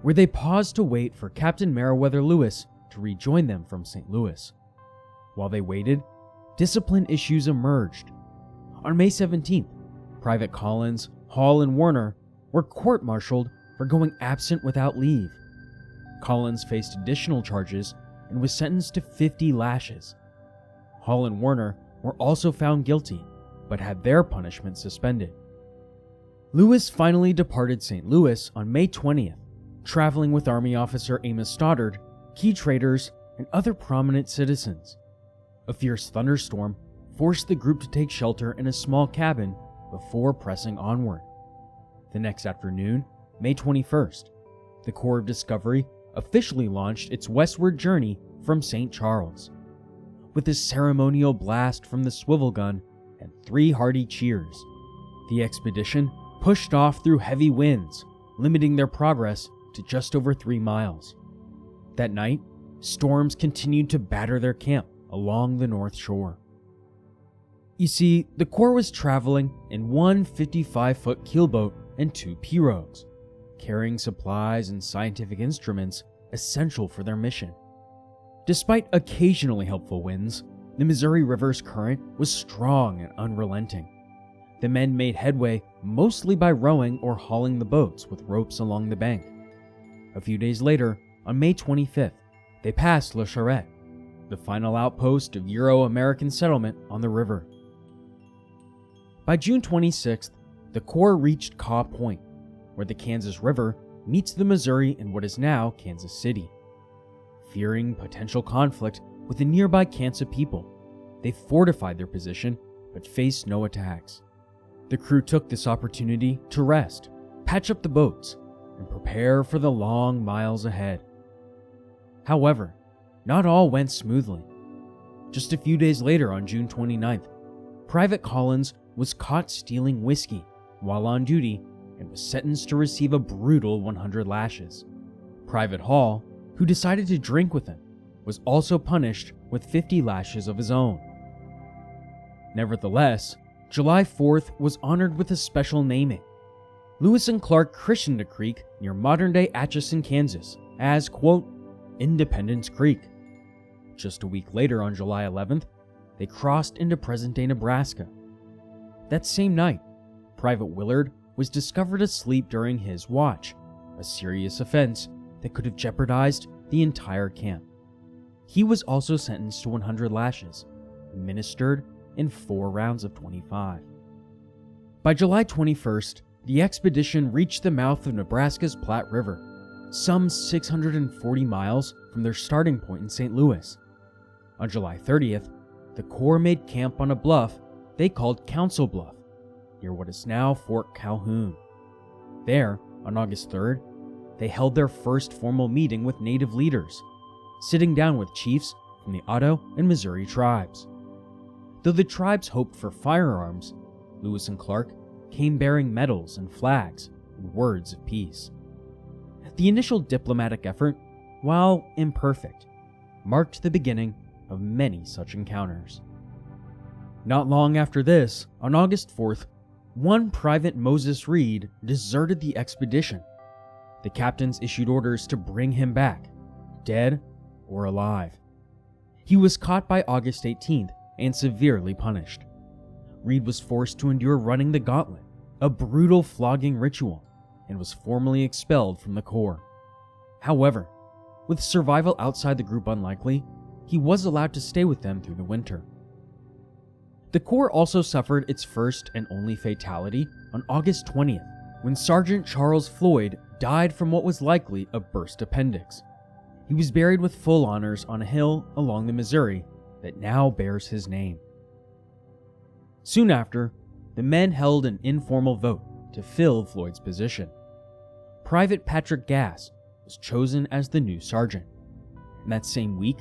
where they paused to wait for Captain Meriwether Lewis to rejoin them from St. Louis. While they waited, discipline issues emerged. On May 17th, Private Collins, Hall, and Warner were court-martialed for going absent without leave. Collins faced additional charges and was sentenced to 50 lashes. Hall and Warner were also found guilty, but had their punishment suspended. Lewis finally departed St. Louis on May 20th, traveling with Army officer Amos Stoddard, key traders, and other prominent citizens. A fierce thunderstorm forced the group to take shelter in a small cabin before pressing onward. The next afternoon, May 21st, the Corps of Discovery officially launched its westward journey from St. Charles. With a ceremonial blast from the swivel gun and 3 hearty cheers, the expedition pushed off through heavy winds, limiting their progress to just over 3 miles. That night, storms continued to batter their camp along the North Shore. You see, the Corps was traveling in one 55-foot keelboat and 2 pirogues, carrying supplies and scientific instruments essential for their mission. Despite occasionally helpful winds, the Missouri River's current was strong and unrelenting. The men made headway mostly by rowing or hauling the boats with ropes along the bank. A few days later, on May 25th, they passed Le Charette, the final outpost of Euro-American settlement on the river. By June 26th, the Corps reached Caw Point, where the Kansas River meets the Missouri in what is now Kansas City. Fearing potential conflict with the nearby Kansas people, they fortified their position but faced no attacks. The crew took this opportunity to rest, patch up the boats, and prepare for the long miles ahead. However, not all went smoothly. Just a few days later, on June 29th, Private Collins was caught stealing whiskey while on duty and was sentenced to receive a brutal 100 lashes. Private Hall, who decided to drink with him, was also punished with 50 lashes of his own. Nevertheless, July 4th was honored with a special naming. Lewis and Clark christened a creek near modern-day Atchison, Kansas as, quote, Independence Creek. Just a week later, on July 11th, they crossed into present-day Nebraska. That same night, Private Willard was discovered asleep during his watch, a serious offense that could have jeopardized the entire camp. He was also sentenced to 100 lashes, administered in 4 rounds of 25. By July 21st, the expedition reached the mouth of Nebraska's Platte River, some 640 miles from their starting point in St. Louis. On July 30th, the Corps made camp on a bluff they called Council Bluff, near what is now Fort Calhoun. There, on August 3rd, they held their first formal meeting with Native leaders, sitting down with chiefs from the Otto and Missouri tribes. Though the tribes hoped for firearms, Lewis and Clark came bearing medals and flags and words of peace. The initial diplomatic effort, while imperfect, marked the beginning of many such encounters. Not long after this, on August 4th, one Private Moses Reed deserted the expedition. The captains issued orders to bring him back, dead or alive. He was caught by August 18th and severely punished. Reed was forced to endure running the gauntlet, a brutal flogging ritual, and was formally expelled from the Corps. However, with survival outside the group unlikely, he was allowed to stay with them through the winter. The Corps also suffered its first and only fatality on August 20th, when Sergeant Charles Floyd died from what was likely a burst appendix. He was buried with full honors on a hill along the Missouri that now bears his name. Soon after, the men held an informal vote to fill Floyd's position. Private Patrick Gass was chosen as the new sergeant. And that same week,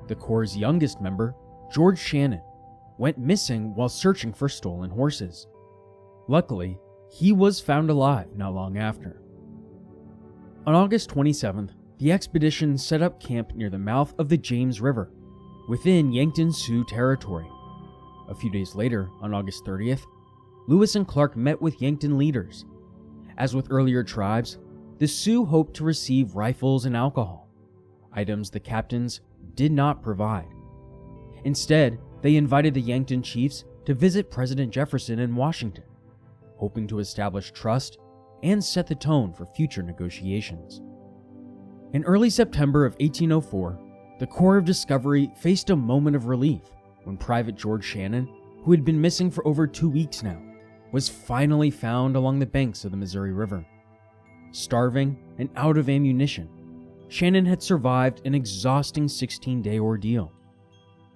the Corps' youngest member, George Shannon, went missing while searching for stolen horses. Luckily, he was found alive not long after. On August 27th, the expedition set up camp near the mouth of the James River, within Yankton Sioux territory. A few days later, on August 30th, Lewis and Clark met with Yankton leaders. As with earlier tribes, the Sioux hoped to receive rifles and alcohol, items the captains did not provide. Instead, they invited the Yankton chiefs to visit President Jefferson in Washington, hoping to establish trust and set the tone for future negotiations. In early September of 1804, the Corps of Discovery faced a moment of relief when Private George Shannon, who had been missing for over 2 weeks now, was finally found along the banks of the Missouri River. Starving and out of ammunition, Shannon had survived an exhausting 16-day ordeal.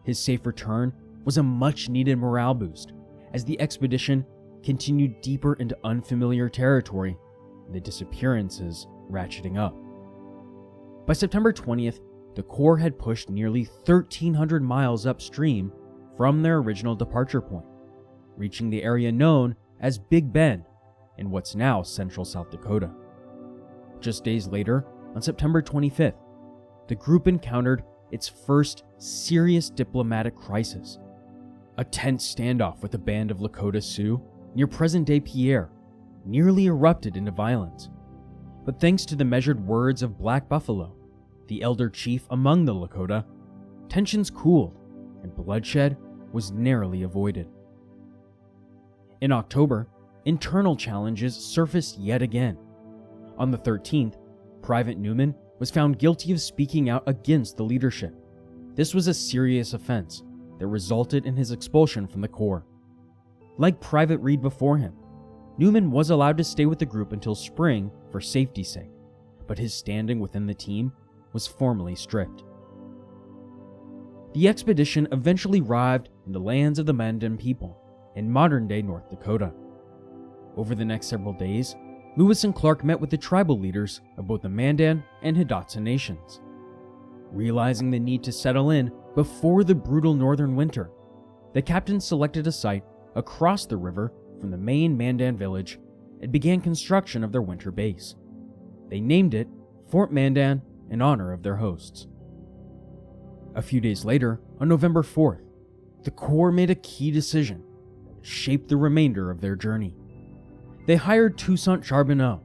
His safe return was a much-needed morale boost as the expedition continued deeper into unfamiliar territory, and the disappearances ratcheting up. By September 20th, the Corps had pushed nearly 1,300 miles upstream from their original departure point, reaching the area known as Big Bend in what's now central South Dakota. Just days later, on September 25th, the group encountered its first serious diplomatic crisis. A tense standoff with a band of Lakota Sioux near present-day Pierre nearly erupted into violence. But thanks to the measured words of Black Buffalo, the elder chief among the Lakota, tensions cooled and bloodshed was narrowly avoided. In October, internal challenges surfaced yet again. On the 13th, Private Newman was found guilty of speaking out against the leadership. This was a serious offense that resulted in his expulsion from the Corps. Like Private Reed before him, Newman was allowed to stay with the group until spring for safety's sake, but his standing within the team was formally stripped. The expedition eventually arrived in the lands of the Mandan people in modern-day North Dakota. Over the next several days, Lewis and Clark met with the tribal leaders of both the Mandan and Hidatsa nations. Realizing the need to settle in before the brutal northern winter, the captains selected a site across the river from the main Mandan village and began construction of their winter base. They named it Fort Mandan in honor of their hosts. A few days later, on November 4th, the Corps made a key decision that shaped the remainder of their journey. They hired Toussaint Charbonneau,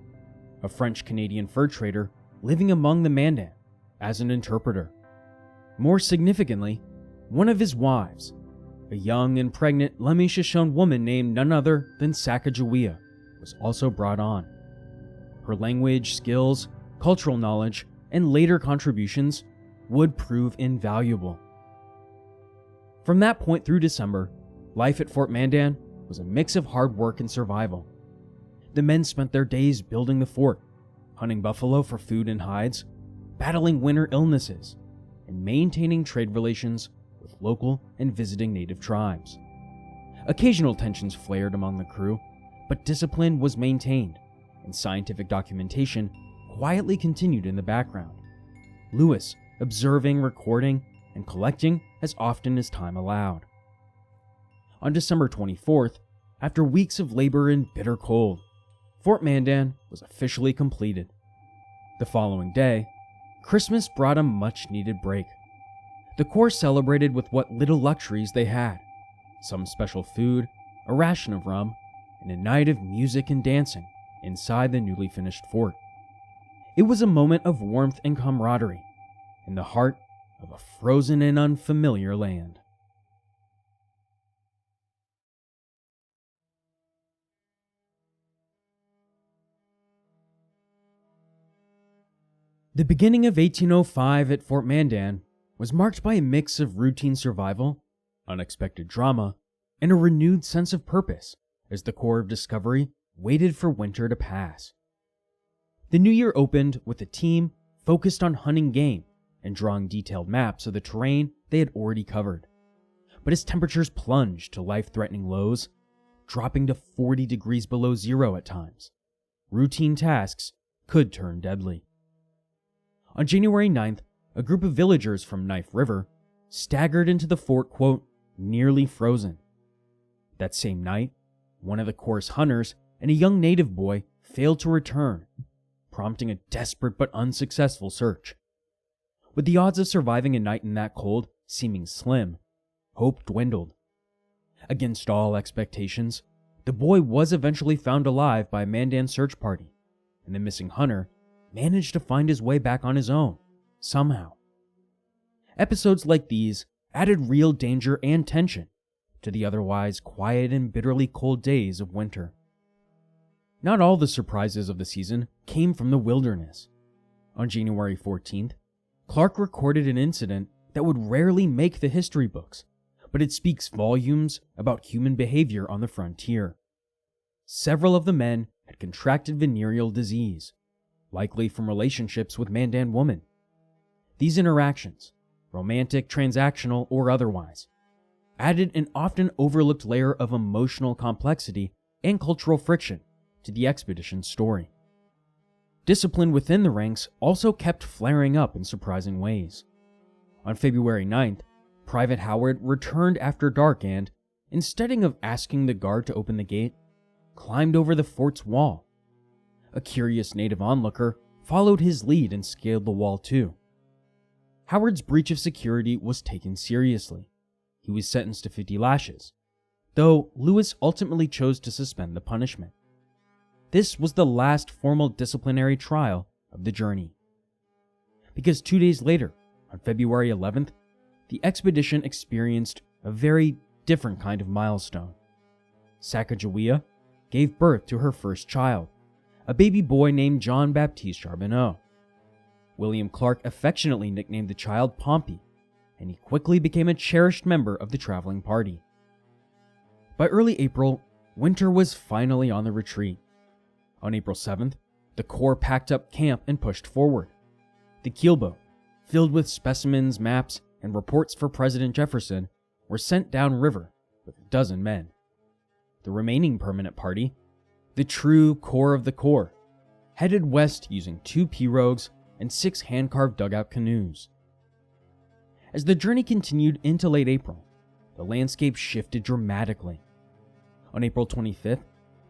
a French-Canadian fur trader living among the Mandan, as an interpreter. More significantly, one of his wives, a young and pregnant Lemmy-Shoshone woman named none other than Sacagawea, was also brought on. Her language, skills, cultural knowledge, and later contributions would prove invaluable. From that point through December, life at Fort Mandan was a mix of hard work and survival. The men spent their days building the fort, hunting buffalo for food and hides, battling winter illnesses, and maintaining trade relations with local and visiting native tribes. Occasional tensions flared among the crew, but discipline was maintained, and scientific documentation quietly continued in the background. Lewis observing, recording, and collecting as often as time allowed. On December 24th, after weeks of labor in bitter cold, Fort Mandan was officially completed. The following day, Christmas brought a much-needed break. The Corps celebrated with what little luxuries they had, some special food, a ration of rum, and a night of music and dancing inside the newly finished fort. It was a moment of warmth and camaraderie in the heart of a frozen and unfamiliar land. The beginning of 1805 at Fort Mandan was marked by a mix of routine survival, unexpected drama, and a renewed sense of purpose as the Corps of Discovery waited for winter to pass. The new year opened with a team focused on hunting game and drawing detailed maps of the terrain they had already covered. But as temperatures plunged to life-threatening lows, dropping to 40 degrees below zero at times, routine tasks could turn deadly. On January 9th, a group of villagers from Knife River staggered into the fort, quote, nearly frozen. That same night, one of the Corps' hunters and a young native boy failed to return, prompting a desperate but unsuccessful search. With the odds of surviving a night in that cold seeming slim, hope dwindled. Against all expectations, the boy was eventually found alive by a Mandan search party, and the missing hunter managed to find his way back on his own, somehow. Episodes like these added real danger and tension to the otherwise quiet and bitterly cold days of winter. Not all the surprises of the season came from the wilderness. On January 14th, Clark recorded an incident that would rarely make the history books, but it speaks volumes about human behavior on the frontier. Several of the men had contracted venereal disease, likely from relationships with Mandan women. These interactions, romantic, transactional, or otherwise, added an often overlooked layer of emotional complexity and cultural friction to the expedition's story. Discipline within the ranks also kept flaring up in surprising ways. On February 9th, Private Howard returned after dark and, instead of asking the guard to open the gate, climbed over the fort's wall. A curious native onlooker followed his lead and scaled the wall too. Howard's breach of security was taken seriously. He was sentenced to 50 lashes, though Lewis ultimately chose to suspend the punishment. This was the last formal disciplinary trial of the journey. Because 2 days later, on February 11th, the expedition experienced a very different kind of milestone. Sacagawea gave birth to her first child, a baby boy named John Baptiste Charbonneau. William Clark affectionately nicknamed the child Pompey, and he quickly became a cherished member of the traveling party. By early April, winter was finally on the retreat. On April 7th, the Corps packed up camp and pushed forward. The keelboat, filled with specimens, maps, and reports for President Jefferson, were sent downriver with a dozen men. The remaining permanent party, the true core of the Corps, headed west using 2 pirogues and 6 hand-carved dugout canoes. As the journey continued into late April, the landscape shifted dramatically. On April 25th,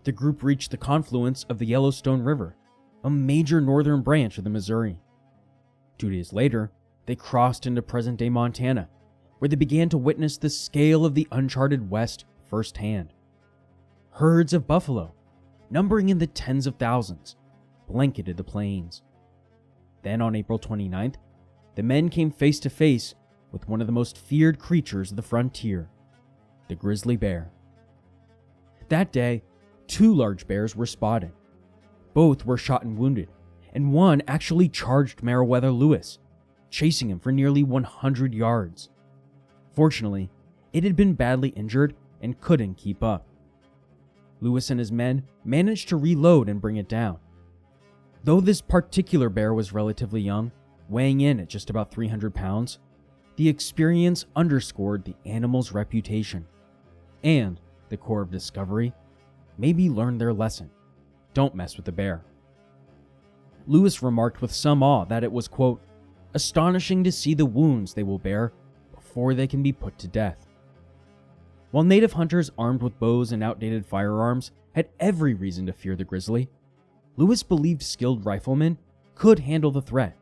the group reached the confluence of the Yellowstone River, a major northern branch of the Missouri. 2 days later, they crossed into present-day Montana, where they began to witness the scale of the uncharted West firsthand. Herds of buffalo, numbering in the tens of thousands, blanketed the plains. Then on April 29th, the men came face to face with one of the most feared creatures of the frontier, the grizzly bear. That day, 2 large bears were spotted. Both were shot and wounded, and one actually charged Meriwether Lewis, chasing him for nearly 100 yards. Fortunately, it had been badly injured and couldn't keep up. Lewis and his men managed to reload and bring it down. Though this particular bear was relatively young, weighing in at just about 300 pounds, the experience underscored the animal's reputation, and the Corps of Discovery maybe learned their lesson: don't mess with the bear. Lewis remarked with some awe that it was, quote, astonishing to see the wounds they will bear before they can be put to death. While native hunters armed with bows and outdated firearms had every reason to fear the grizzly, Lewis believed skilled riflemen could handle the threat,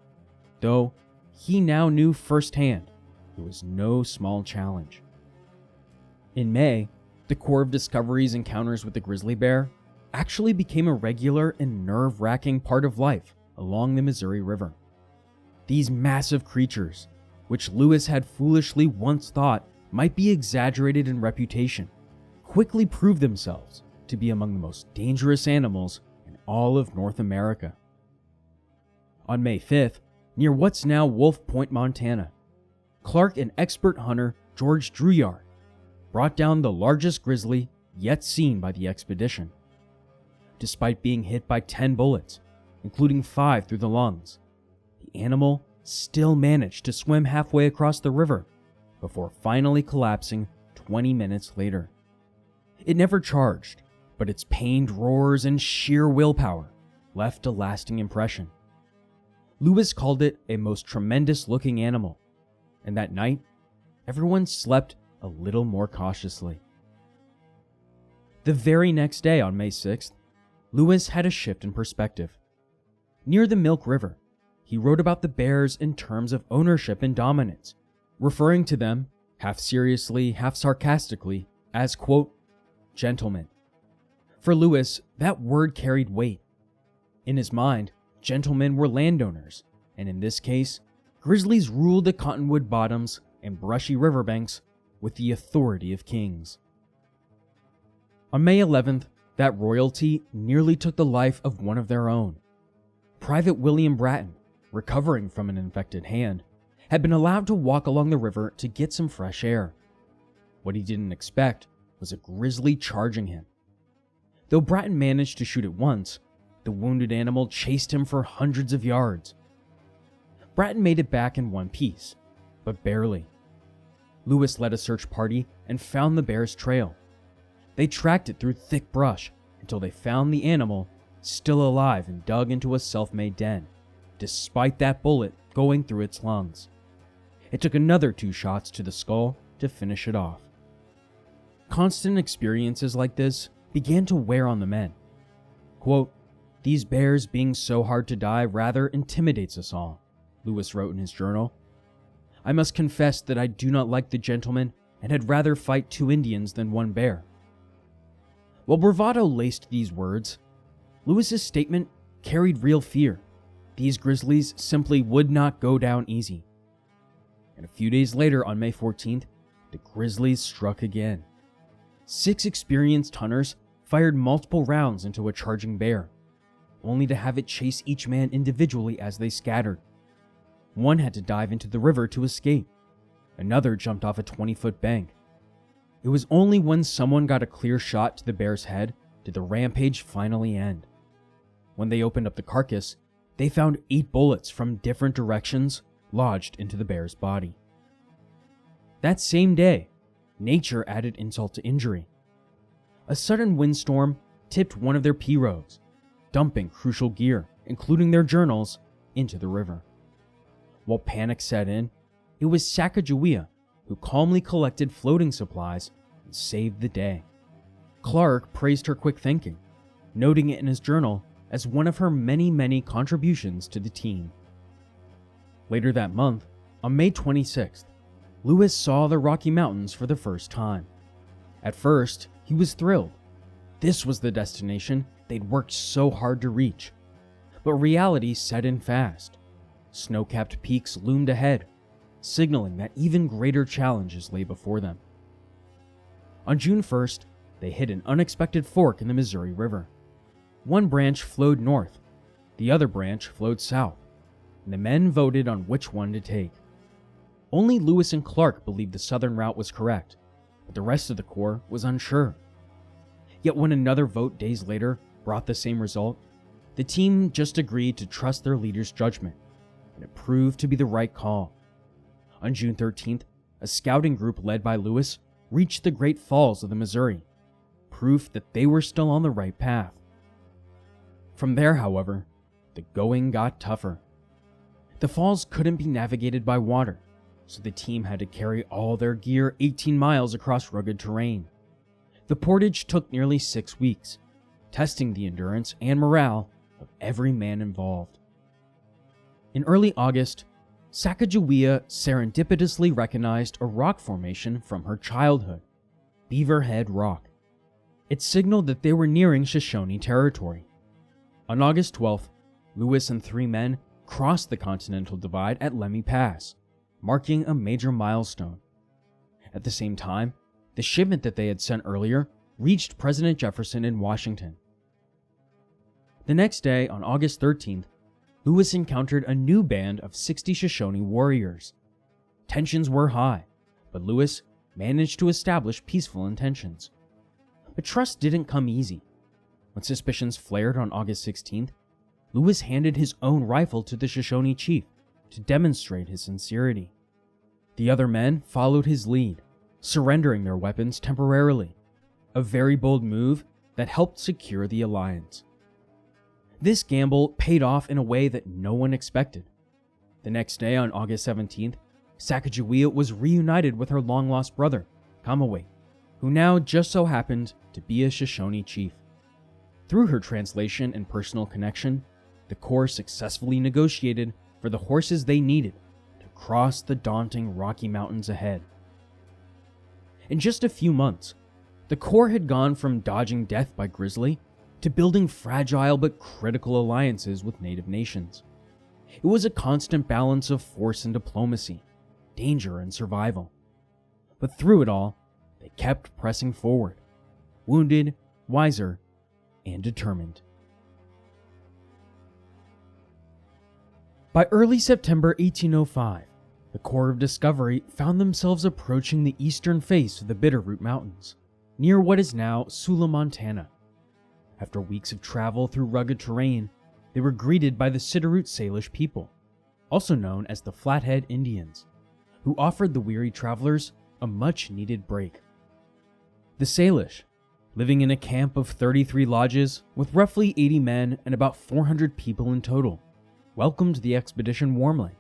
though he now knew firsthand it was no small challenge. In May, the Corps of Discovery's encounters with the grizzly bear actually became a regular and nerve-wracking part of life along the Missouri River. These massive creatures, which Lewis had foolishly once thought might be exaggerated in reputation, quickly proved themselves to be among the most dangerous animals in all of North America. On May 5th, near what's now Wolf Point, Montana, Clark and expert hunter George Drouillard brought down the largest grizzly yet seen by the expedition. Despite being hit by 10 bullets, including 5 through the lungs, the animal still managed to swim halfway across the river before finally collapsing 20 minutes later. It never charged, but its pained roars and sheer willpower left a lasting impression. Lewis called it a most tremendous looking animal, and that night, everyone slept a little more cautiously. The very next day, on May 6th, Lewis had a shift in perspective. Near the Milk River, he wrote about the bears in terms of ownership and dominance, referring to them, half seriously, half sarcastically, as, quote, gentlemen. For Lewis, that word carried weight. In his mind, gentlemen were landowners, and in this case, grizzlies ruled the cottonwood bottoms and brushy riverbanks with the authority of kings. On May 11th, that royalty nearly took the life of one of their own. Private William Bratton, recovering from an infected hand, had been allowed to walk along the river to get some fresh air. What he didn't expect was a grizzly charging him. Though Bratton managed to shoot it once, the wounded animal chased him for hundreds of yards. Bratton made it back in one piece, but barely. Lewis led a search party and found the bear's trail. They tracked it through thick brush until they found the animal still alive and dug into a self-made den, despite that bullet going through its lungs. It took another 2 shots to the skull to finish it off. Constant experiences like this began to wear on the men. Quote, "These bears being so hard to die rather intimidates us all," Lewis wrote in his journal. "I must confess that I do not like the gentleman and had rather fight 2 Indians than 1 bear." While bravado laced these words, Lewis's statement carried real fear. These grizzlies simply would not go down easy. And a few days later, on May 14th, the grizzlies struck again. 6 experienced hunters fired multiple rounds into a charging bear, only to have it chase each man individually as they scattered. One had to dive into the river to escape. Another jumped off a 20-foot bank. It was only when someone got a clear shot to the bear's head did the rampage finally end. When they opened up the carcass, they found 8 bullets from different directions lodged into the bear's body. That same day, nature added insult to injury. A sudden windstorm tipped one of their pirogues, dumping crucial gear, including their journals, into the river. While panic set in, it was Sacagawea who calmly collected floating supplies and saved the day. Clark praised her quick thinking, noting it in his journal as one of her many contributions to the team. Later that month, on May 26th, Lewis saw the Rocky Mountains for the first time. At first, he was thrilled. This was the destination they'd worked so hard to reach. But reality set in fast. Snow-capped peaks loomed ahead, signaling that even greater challenges lay before them. On June 1st, they hit an unexpected fork in the Missouri River. One branch flowed north, the other branch flowed south, and the men voted on which one to take. Only Lewis and Clark believed the southern route was correct, but the rest of the Corps was unsure. Yet when another vote days later brought the same result, the team just agreed to trust their leader's judgment, and it proved to be the right call. On June 13th, a scouting group led by Lewis reached the Great Falls of the Missouri, proof that they were still on the right path. From there, however, the going got tougher. The falls couldn't be navigated by water, so the team had to carry all their gear 18 miles across rugged terrain. The portage took nearly 6 weeks, testing the endurance and morale of every man involved. In early August, Sacagawea serendipitously recognized a rock formation from her childhood, Beaver Head Rock. It signaled that they were nearing Shoshone territory. On August 12th, Lewis and 3 men crossed the Continental Divide at Lemmy Pass, marking a major milestone. At the same time, the shipment that they had sent earlier reached President Jefferson in Washington. The next day, on August 13th, Lewis encountered a new band of 60 Shoshone warriors. Tensions were high, but Lewis managed to establish peaceful intentions. But trust didn't come easy. When suspicions flared on August 16th, Lewis handed his own rifle to the Shoshone chief to demonstrate his sincerity. The other men followed his lead, surrendering their weapons temporarily, a very bold move that helped secure the alliance. This gamble paid off in a way that no one expected. The next day, on August 17th, Sacagawea was reunited with her long-lost brother, Kamaway, who now just so happened to be a Shoshone chief. Through her translation and personal connection, the Corps successfully negotiated for the horses they needed to cross the daunting Rocky Mountains ahead. In just a few months, the Corps had gone from dodging death by grizzly to building fragile but critical alliances with native nations. It was a constant balance of force and diplomacy, danger and survival. But through it all, they kept pressing forward, wounded, wiser, and determined. By early September 1805, the Corps of Discovery found themselves approaching the eastern face of the Bitterroot Mountains, near what is now Sula, Montana. After weeks of travel through rugged terrain, they were greeted by the Bitterroot Salish people, also known as the Flathead Indians, who offered the weary travelers a much-needed break. The Salish, living in a camp of 33 lodges with roughly 80 men and about 400 people in total, welcomed the expedition warmly.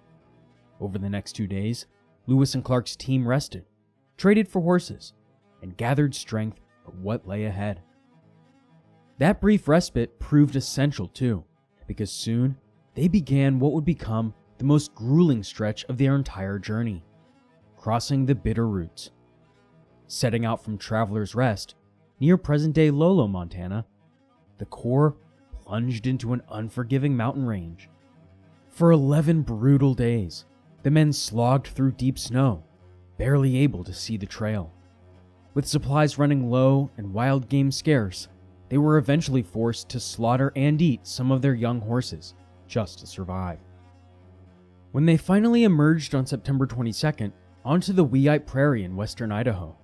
Over the next 2 days, Lewis and Clark's team rested, traded for horses, and gathered strength for what lay ahead. That brief respite proved essential too, because soon they began what would become the most grueling stretch of their entire journey, crossing the Bitterroots. Setting out from Traveler's Rest, near present-day Lolo, Montana, the Corps plunged into an unforgiving mountain range. For 11 brutal days, the men slogged through deep snow, barely able to see the trail. With supplies running low and wild game scarce, they were eventually forced to slaughter and eat some of their young horses just to survive. When they finally emerged on September 22nd onto the Weippe Prairie in western Idaho,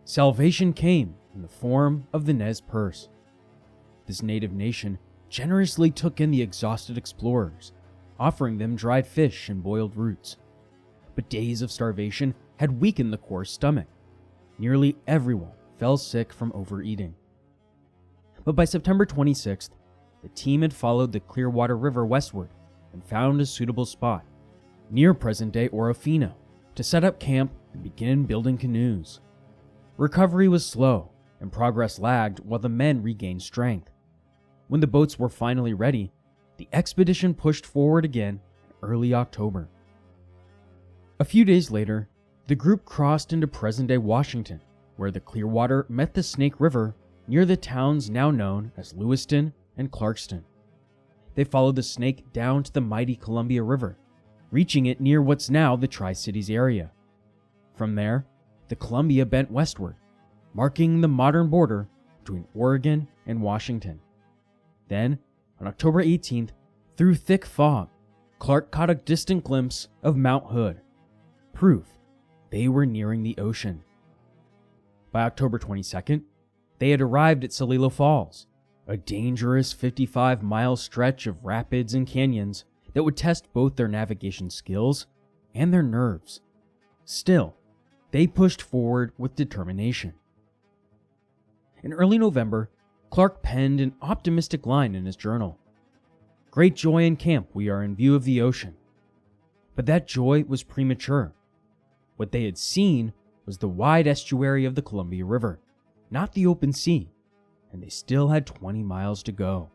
salvation came in the form of the Nez Perce. This native nation generously took in the exhausted explorers, offering them dried fish and boiled roots. But days of starvation had weakened the Corps' stomach. Nearly everyone fell sick from overeating. But by September 26th, the team had followed the Clearwater River westward and found a suitable spot, near present-day Orofino, to set up camp and begin building canoes. Recovery was slow, and progress lagged while the men regained strength. When the boats were finally ready, the expedition pushed forward again in early October. A few days later, the group crossed into present-day Washington, where the Clearwater met the Snake River near the towns now known as Lewiston and Clarkston. They followed the Snake down to the mighty Columbia River, reaching it near what's now the Tri-Cities area. From there, the Columbia bent westward, marking the modern border between Oregon and Washington. Then, on October 18th, through thick fog, Clark caught a distant glimpse of Mount Hood, proof they were nearing the ocean. By October 22nd, they had arrived at Celilo Falls, a dangerous 55-mile stretch of rapids and canyons that would test both their navigation skills and their nerves. Still, they pushed forward with determination. In early November, Clark penned an optimistic line in his journal. "Great joy in camp we are in view of the ocean." But that joy was premature. What they had seen was the wide estuary of the Columbia River, not the open sea, and they still had 20 miles to go.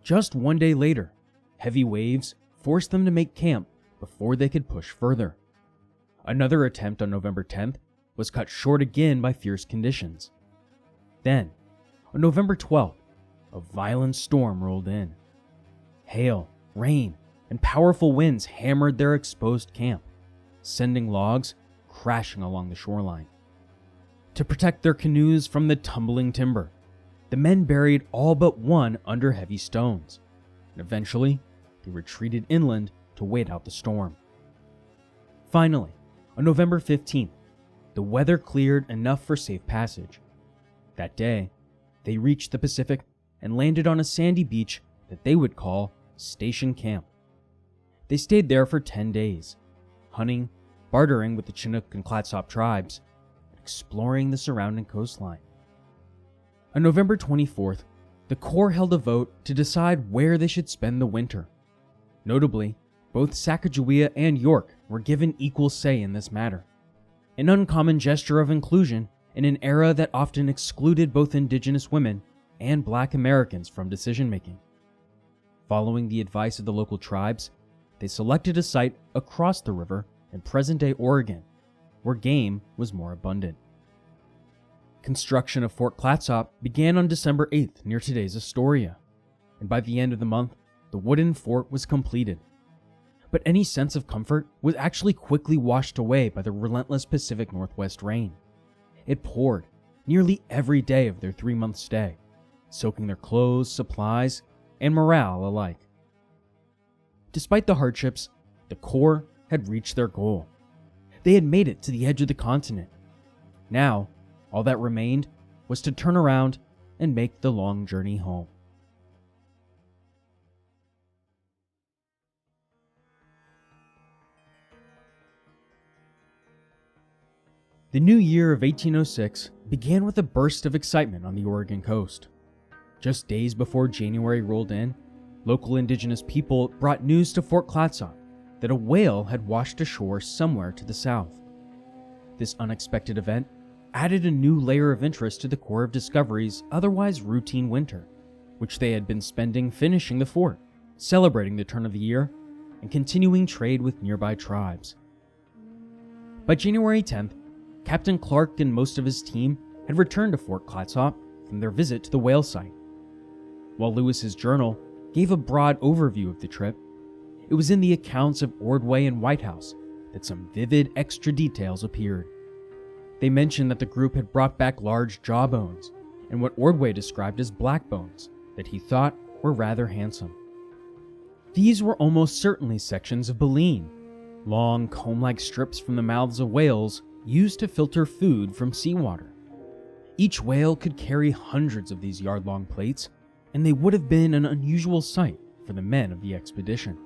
Just one day later, heavy waves forced them to make camp before they could push further. Another attempt on November 10th was cut short again by fierce conditions. Then, on November 12th, a violent storm rolled in. Hail, rain, and powerful winds hammered their exposed camp, sending logs crashing along the shoreline. To protect their canoes from the tumbling timber, the men buried all but one under heavy stones, and eventually they retreated inland to wait out the storm. Finally, on November 15th, the weather cleared enough for safe passage. That day, they reached the Pacific and landed on a sandy beach that they would call Station Camp. They stayed there for 10 days, hunting, bartering with the Chinook and Clatsop tribes, and exploring the surrounding coastline. On November 24th, the Corps held a vote to decide where they should spend the winter. Notably, both Sacagawea and York were given equal say in this matter, an uncommon gesture of inclusion in an era that often excluded both Indigenous women and Black Americans from decision-making. Following the advice of the local tribes, they selected a site across the river in present-day Oregon, where game was more abundant. Construction of Fort Clatsop began on December 8th near today's Astoria, and by the end of the month, the wooden fort was completed. But any sense of comfort was actually quickly washed away by the relentless Pacific Northwest rain. It poured nearly every day of their 3-month stay, soaking their clothes, supplies, and morale alike. Despite the hardships, the Corps had reached their goal. They had made it to the edge of the continent. Now, all that remained was to turn around and make the long journey home. The new year of 1806 began with a burst of excitement on the Oregon coast. Just days before January rolled in, local indigenous people brought news to Fort Clatsop that a whale had washed ashore somewhere to the south. This unexpected event added a new layer of interest to the Corps of Discovery's otherwise routine winter, which they had been spending finishing the fort, celebrating the turn of the year, and continuing trade with nearby tribes. By January 10th, Captain Clark and most of his team had returned to Fort Clatsop from their visit to the whale site. While Lewis's journal gave a broad overview of the trip, it was in the accounts of Ordway and Whitehouse that some vivid extra details appeared. They mentioned that the group had brought back large jawbones and what Ordway described as black bones that he thought were rather handsome. These were almost certainly sections of baleen, long comb-like strips from the mouths of whales used to filter food from seawater. Each whale could carry hundreds of these yard-long plates, and they would have been an unusual sight for the men of the expedition.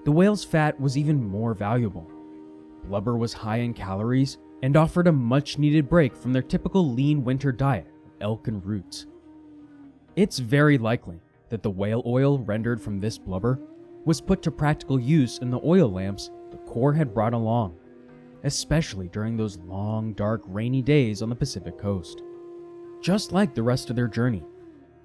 The whale's fat was even more valuable. Blubber was high in calories and offered a much-needed break from their typical lean winter diet of elk and roots. It's very likely that the whale oil rendered from this blubber was put to practical use in the oil lamps the Corps had brought along, especially during those long, dark, rainy days on the Pacific coast. Just like the rest of their journey,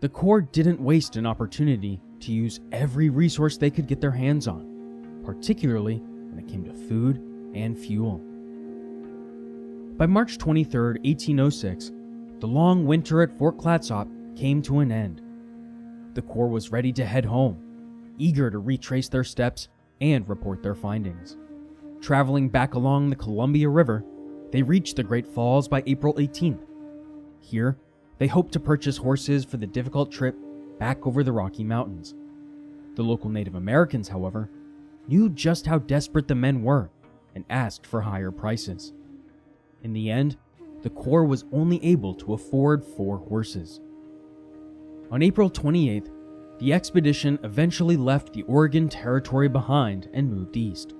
the Corps didn't waste an opportunity to use every resource they could get their hands on, particularly when it came to food and fuel. By March 23, 1806, the long winter at Fort Clatsop came to an end. The Corps was ready to head home, eager to retrace their steps and report their findings. Traveling back along the Columbia River, they reached the Great Falls by April 18th. Here, they hoped to purchase horses for the difficult trip back over the Rocky Mountains. The local Native Americans, however, knew just how desperate the men were and asked for higher prices. In the end, the Corps was only able to afford 4 horses. On April 28th, the expedition eventually left the Oregon Territory behind and moved east,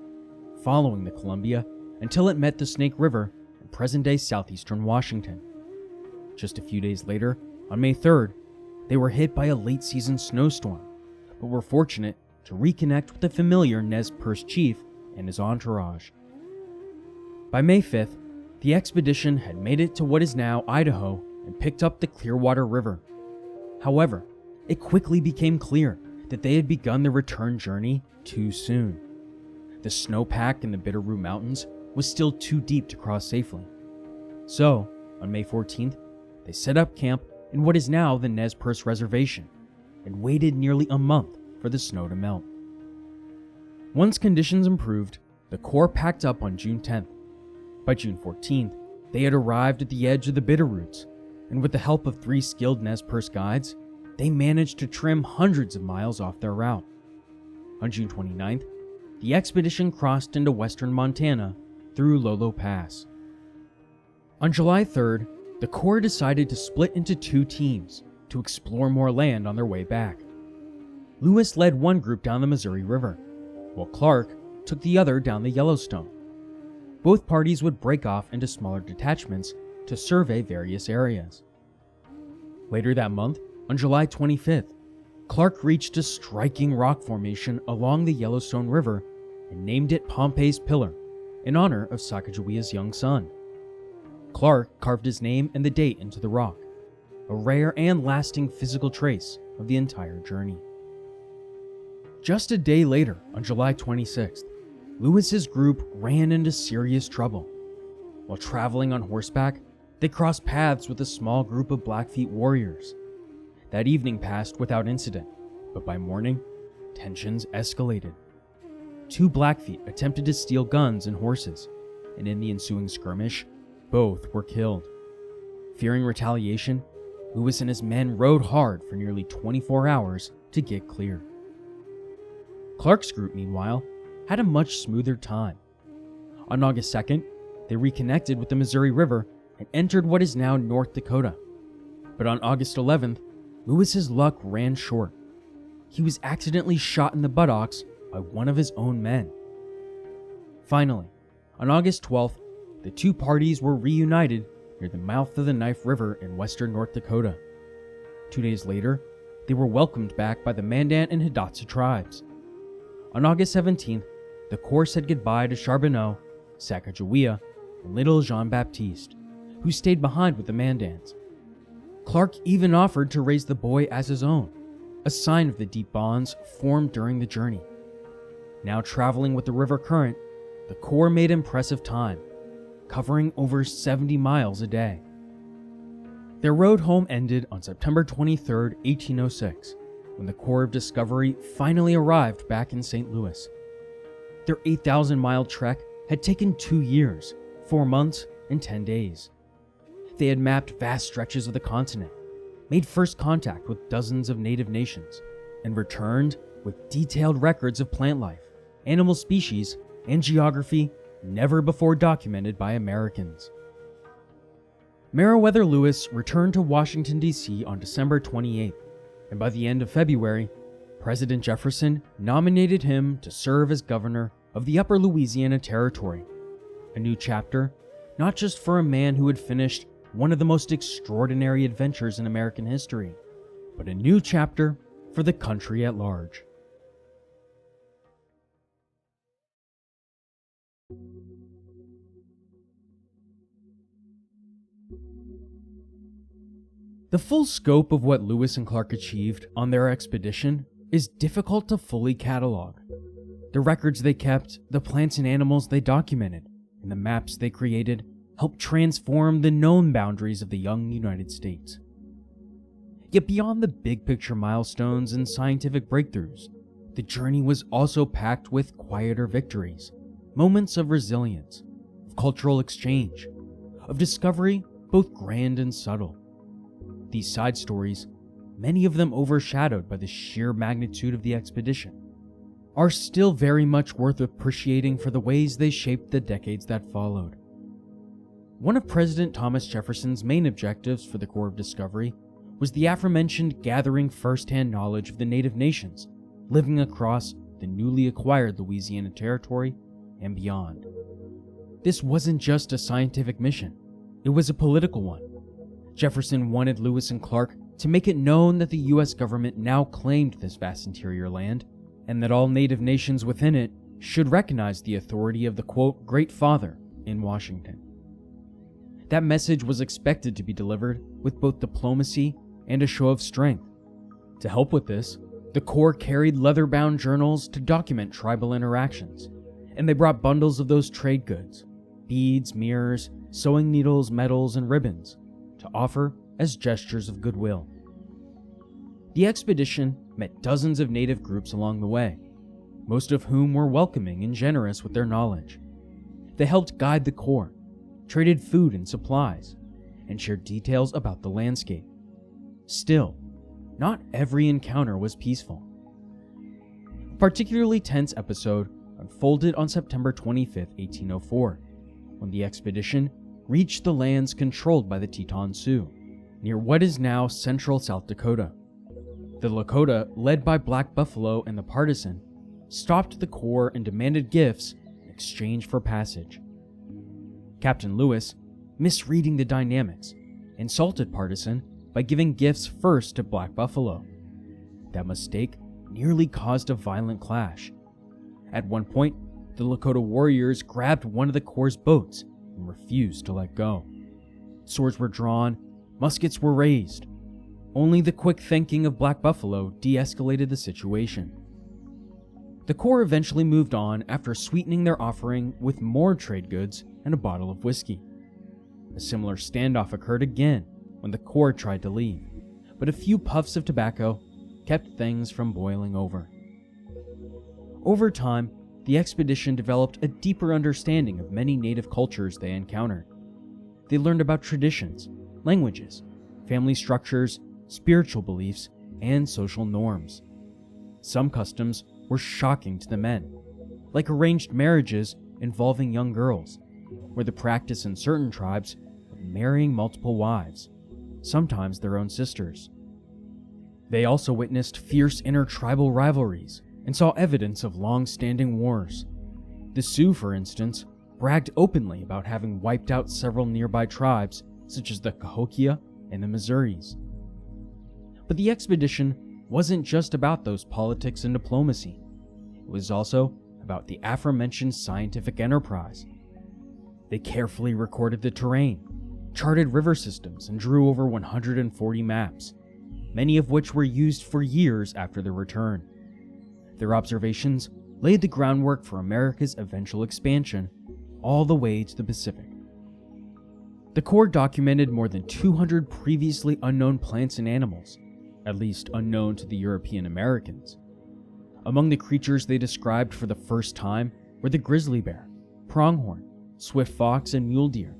following the Columbia until it met the Snake River in present-day southeastern Washington. Just a few days later, on May 3rd, they were hit by a late-season snowstorm, but were fortunate to reconnect with the familiar Nez Perce chief and his entourage. By May 5th, the expedition had made it to what is now Idaho and picked up the Clearwater River. However, it quickly became clear that they had begun the return journey too soon. The snowpack in the Bitterroot Mountains was still too deep to cross safely. So, on May 14th, they set up camp in what is now the Nez Perce Reservation and waited nearly a month for the snow to melt. Once conditions improved, the Corps packed up on June 10th. By June 14th, they had arrived at the edge of the Bitterroots, and with the help of 3 skilled Nez Perce guides, they managed to trim hundreds of miles off their route. On June 29th, the expedition crossed into western Montana through Lolo Pass. On July 3rd, the Corps decided to split into 2 teams to explore more land on their way back. Lewis led one group down the Missouri River, while Clark took the other down the Yellowstone. Both parties would break off into smaller detachments to survey various areas. Later that month, on July 25th, Clark reached a striking rock formation along the Yellowstone River and named it Pompey's Pillar, in honor of Sacagawea's young son. Clark carved his name and the date into the rock, a rare and lasting physical trace of the entire journey. Just a day later, on July 26th, Lewis's group ran into serious trouble. While traveling on horseback, they crossed paths with a small group of Blackfeet warriors. That evening passed without incident, but by morning, tensions escalated. 2 Blackfeet attempted to steal guns and horses, and in the ensuing skirmish, both were killed. Fearing retaliation, Lewis and his men rode hard for nearly 24 hours to get clear. Clark's group, meanwhile, had a much smoother time. On August 2nd, they reconnected with the Missouri River and entered what is now North Dakota. But on August 11th, Lewis's luck ran short. He was accidentally shot in the buttocks by one of his own men. Finally, on August 12th, the 2 parties were reunited near the mouth of the Knife River in western North Dakota. 2 days later, they were welcomed back by the Mandan and Hidatsa tribes. On August 17th, the Corps said goodbye to Charbonneau, Sacagawea, and Little Jean-Baptiste, who stayed behind with the Mandans. Clark even offered to raise the boy as his own, a sign of the deep bonds formed during the journey. Now traveling with the river current, the Corps made impressive time, covering over 70 miles a day. Their road home ended on September 23, 1806, when the Corps of Discovery finally arrived back in St. Louis. Their 8,000-mile trek had taken 2 years, 4 months, and 10 days. They had mapped vast stretches of the continent, made first contact with dozens of native nations, and returned with detailed records of plant life, animal species, and geography never before documented by Americans. Meriwether Lewis returned to Washington, D.C. on December 28th, and by the end of February, President Jefferson nominated him to serve as governor of the Upper Louisiana Territory, a new chapter not just for a man who had finished one of the most extraordinary adventures in American history, but a new chapter for the country at large. The full scope of what Lewis and Clark achieved on their expedition is difficult to fully catalog. The records they kept, the plants and animals they documented, and the maps they created helped transform the known boundaries of the young United States. Yet beyond the big picture milestones and scientific breakthroughs, the journey was also packed with quieter victories, moments of resilience, of cultural exchange, of discovery both grand and subtle. These side stories, many of them overshadowed by the sheer magnitude of the expedition, are still very much worth appreciating for the ways they shaped the decades that followed. One of President Thomas Jefferson's main objectives for the Corps of Discovery was the aforementioned gathering first-hand knowledge of the native nations living across the newly acquired Louisiana Territory and beyond. This wasn't just a scientific mission, it was a political one. Jefferson wanted Lewis and Clark to make it known that the U.S. government now claimed this vast interior land, and that all native nations within it should recognize the authority of the, quote, Great Father in Washington. That message was expected to be delivered with both diplomacy and a show of strength. To help with this, the Corps carried leather-bound journals to document tribal interactions, and they brought bundles of those trade goods, beads, mirrors, sewing needles, medals, and ribbons, to offer as gestures of goodwill. The expedition met dozens of native groups along the way, most of whom were welcoming and generous with their knowledge. They helped guide the Corps, traded food and supplies, and shared details about the landscape. Still, not every encounter was peaceful. A particularly tense episode unfolded on September 25, 1804, when the expedition reached the lands controlled by the Teton Sioux, near what is now central South Dakota. The Lakota, led by Black Buffalo and the Partisan, stopped the Corps and demanded gifts in exchange for passage. Captain Lewis, misreading the dynamics, insulted Partisan by giving gifts first to Black Buffalo. That mistake nearly caused a violent clash. At one point, the Lakota warriors grabbed one of the Corps' boats and refused to let go. Swords were drawn, muskets were raised. Only the quick thinking of Black Buffalo de-escalated the situation. The Corps eventually moved on after sweetening their offering with more trade goods and a bottle of whiskey. A similar standoff occurred again when the Corps tried to leave, but a few puffs of tobacco kept things from boiling over. Over time, the expedition developed a deeper understanding of many native cultures they encountered. They learned about traditions, languages, family structures, spiritual beliefs, and social norms. Some customs were shocking to the men, like arranged marriages involving young girls, or the practice in certain tribes of marrying multiple wives, sometimes their own sisters. They also witnessed fierce intertribal rivalries and saw evidence of long-standing wars. The Sioux, for instance, bragged openly about having wiped out several nearby tribes, such as the Cahokia and the Missouris. But the expedition wasn't just about those politics and diplomacy. It was also about the aforementioned scientific enterprise. They carefully recorded the terrain, charted river systems, and drew over 140 maps, many of which were used for years after their return. Their observations laid the groundwork for America's eventual expansion all the way to the Pacific. The Corps documented more than 200 previously unknown plants and animals, at least unknown to the European Americans. Among the creatures they described for the first time were the grizzly bear, pronghorn, swift fox, and mule deer.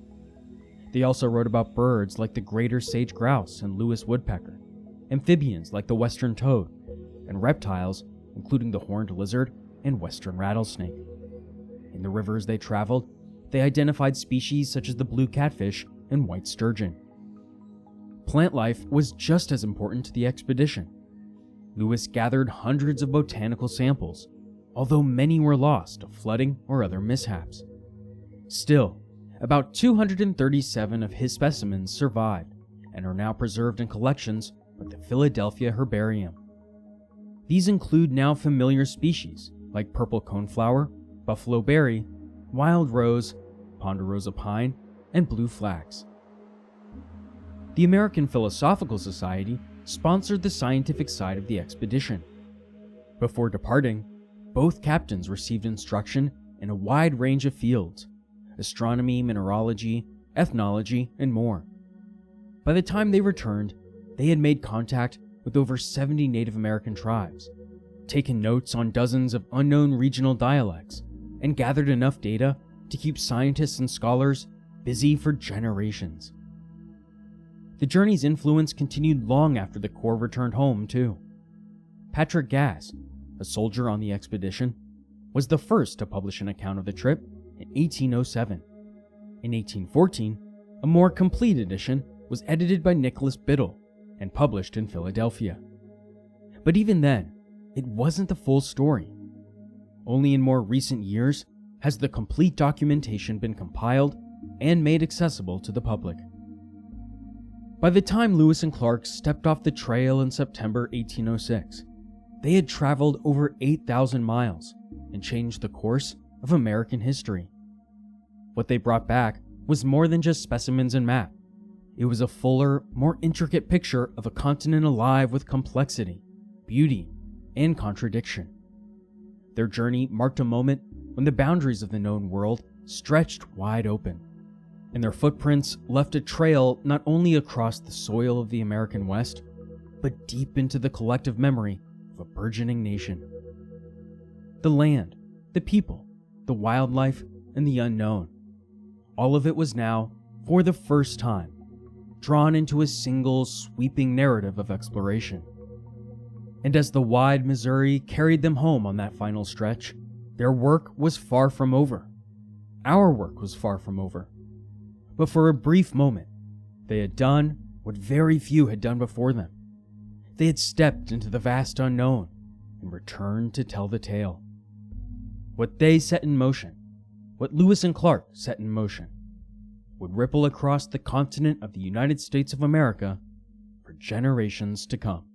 They also wrote about birds like the greater sage grouse and Lewis woodpecker, amphibians like the western toad, and reptiles including the horned lizard and western rattlesnake. In the rivers they traveled, they identified species such as the blue catfish and white sturgeon. Plant life was just as important to the expedition. Lewis gathered hundreds of botanical samples, although many were lost to flooding or other mishaps. Still, about 237 of his specimens survived and are now preserved in collections like the Philadelphia Herbarium. These include now familiar species like purple coneflower, buffalo berry, wild rose, ponderosa pine, and blue flax. The American Philosophical Society sponsored the scientific side of the expedition. Before departing, both captains received instruction in a wide range of fields: astronomy, mineralogy, ethnology, and more. By the time they returned, they had made contact with over 70 Native American tribes, taken notes on dozens of unknown regional dialects, and gathered enough data to keep scientists and scholars busy for generations. The journey's influence continued long after the Corps returned home, too. Patrick Gass, a soldier on the expedition, was the first to publish an account of the trip in 1807. In 1814, a more complete edition was edited by Nicholas Biddle and published in Philadelphia. But even then, it wasn't the full story. Only in more recent years has the complete documentation been compiled and made accessible to the public. By the time Lewis and Clark stepped off the trail in September 1806, they had traveled over 8,000 miles and changed the course of American history. What they brought back was more than just specimens and map. It was a fuller, more intricate picture of a continent alive with complexity, beauty, and contradiction. Their journey marked a moment when the boundaries of the known world stretched wide open, and their footprints left a trail not only across the soil of the American West, but deep into the collective memory of a burgeoning nation. The land, the people, the wildlife, and the unknown. All of it was now, for the first time, drawn into a single sweeping narrative of exploration. And as the wide Missouri carried them home on that final stretch, their work was far from over. Our work was far from over. But for a brief moment, they had done what very few had done before them. They had stepped into the vast unknown and returned to tell the tale. What they set in motion, what Lewis and Clark set in motion, would ripple across the continent of the United States of America for generations to come.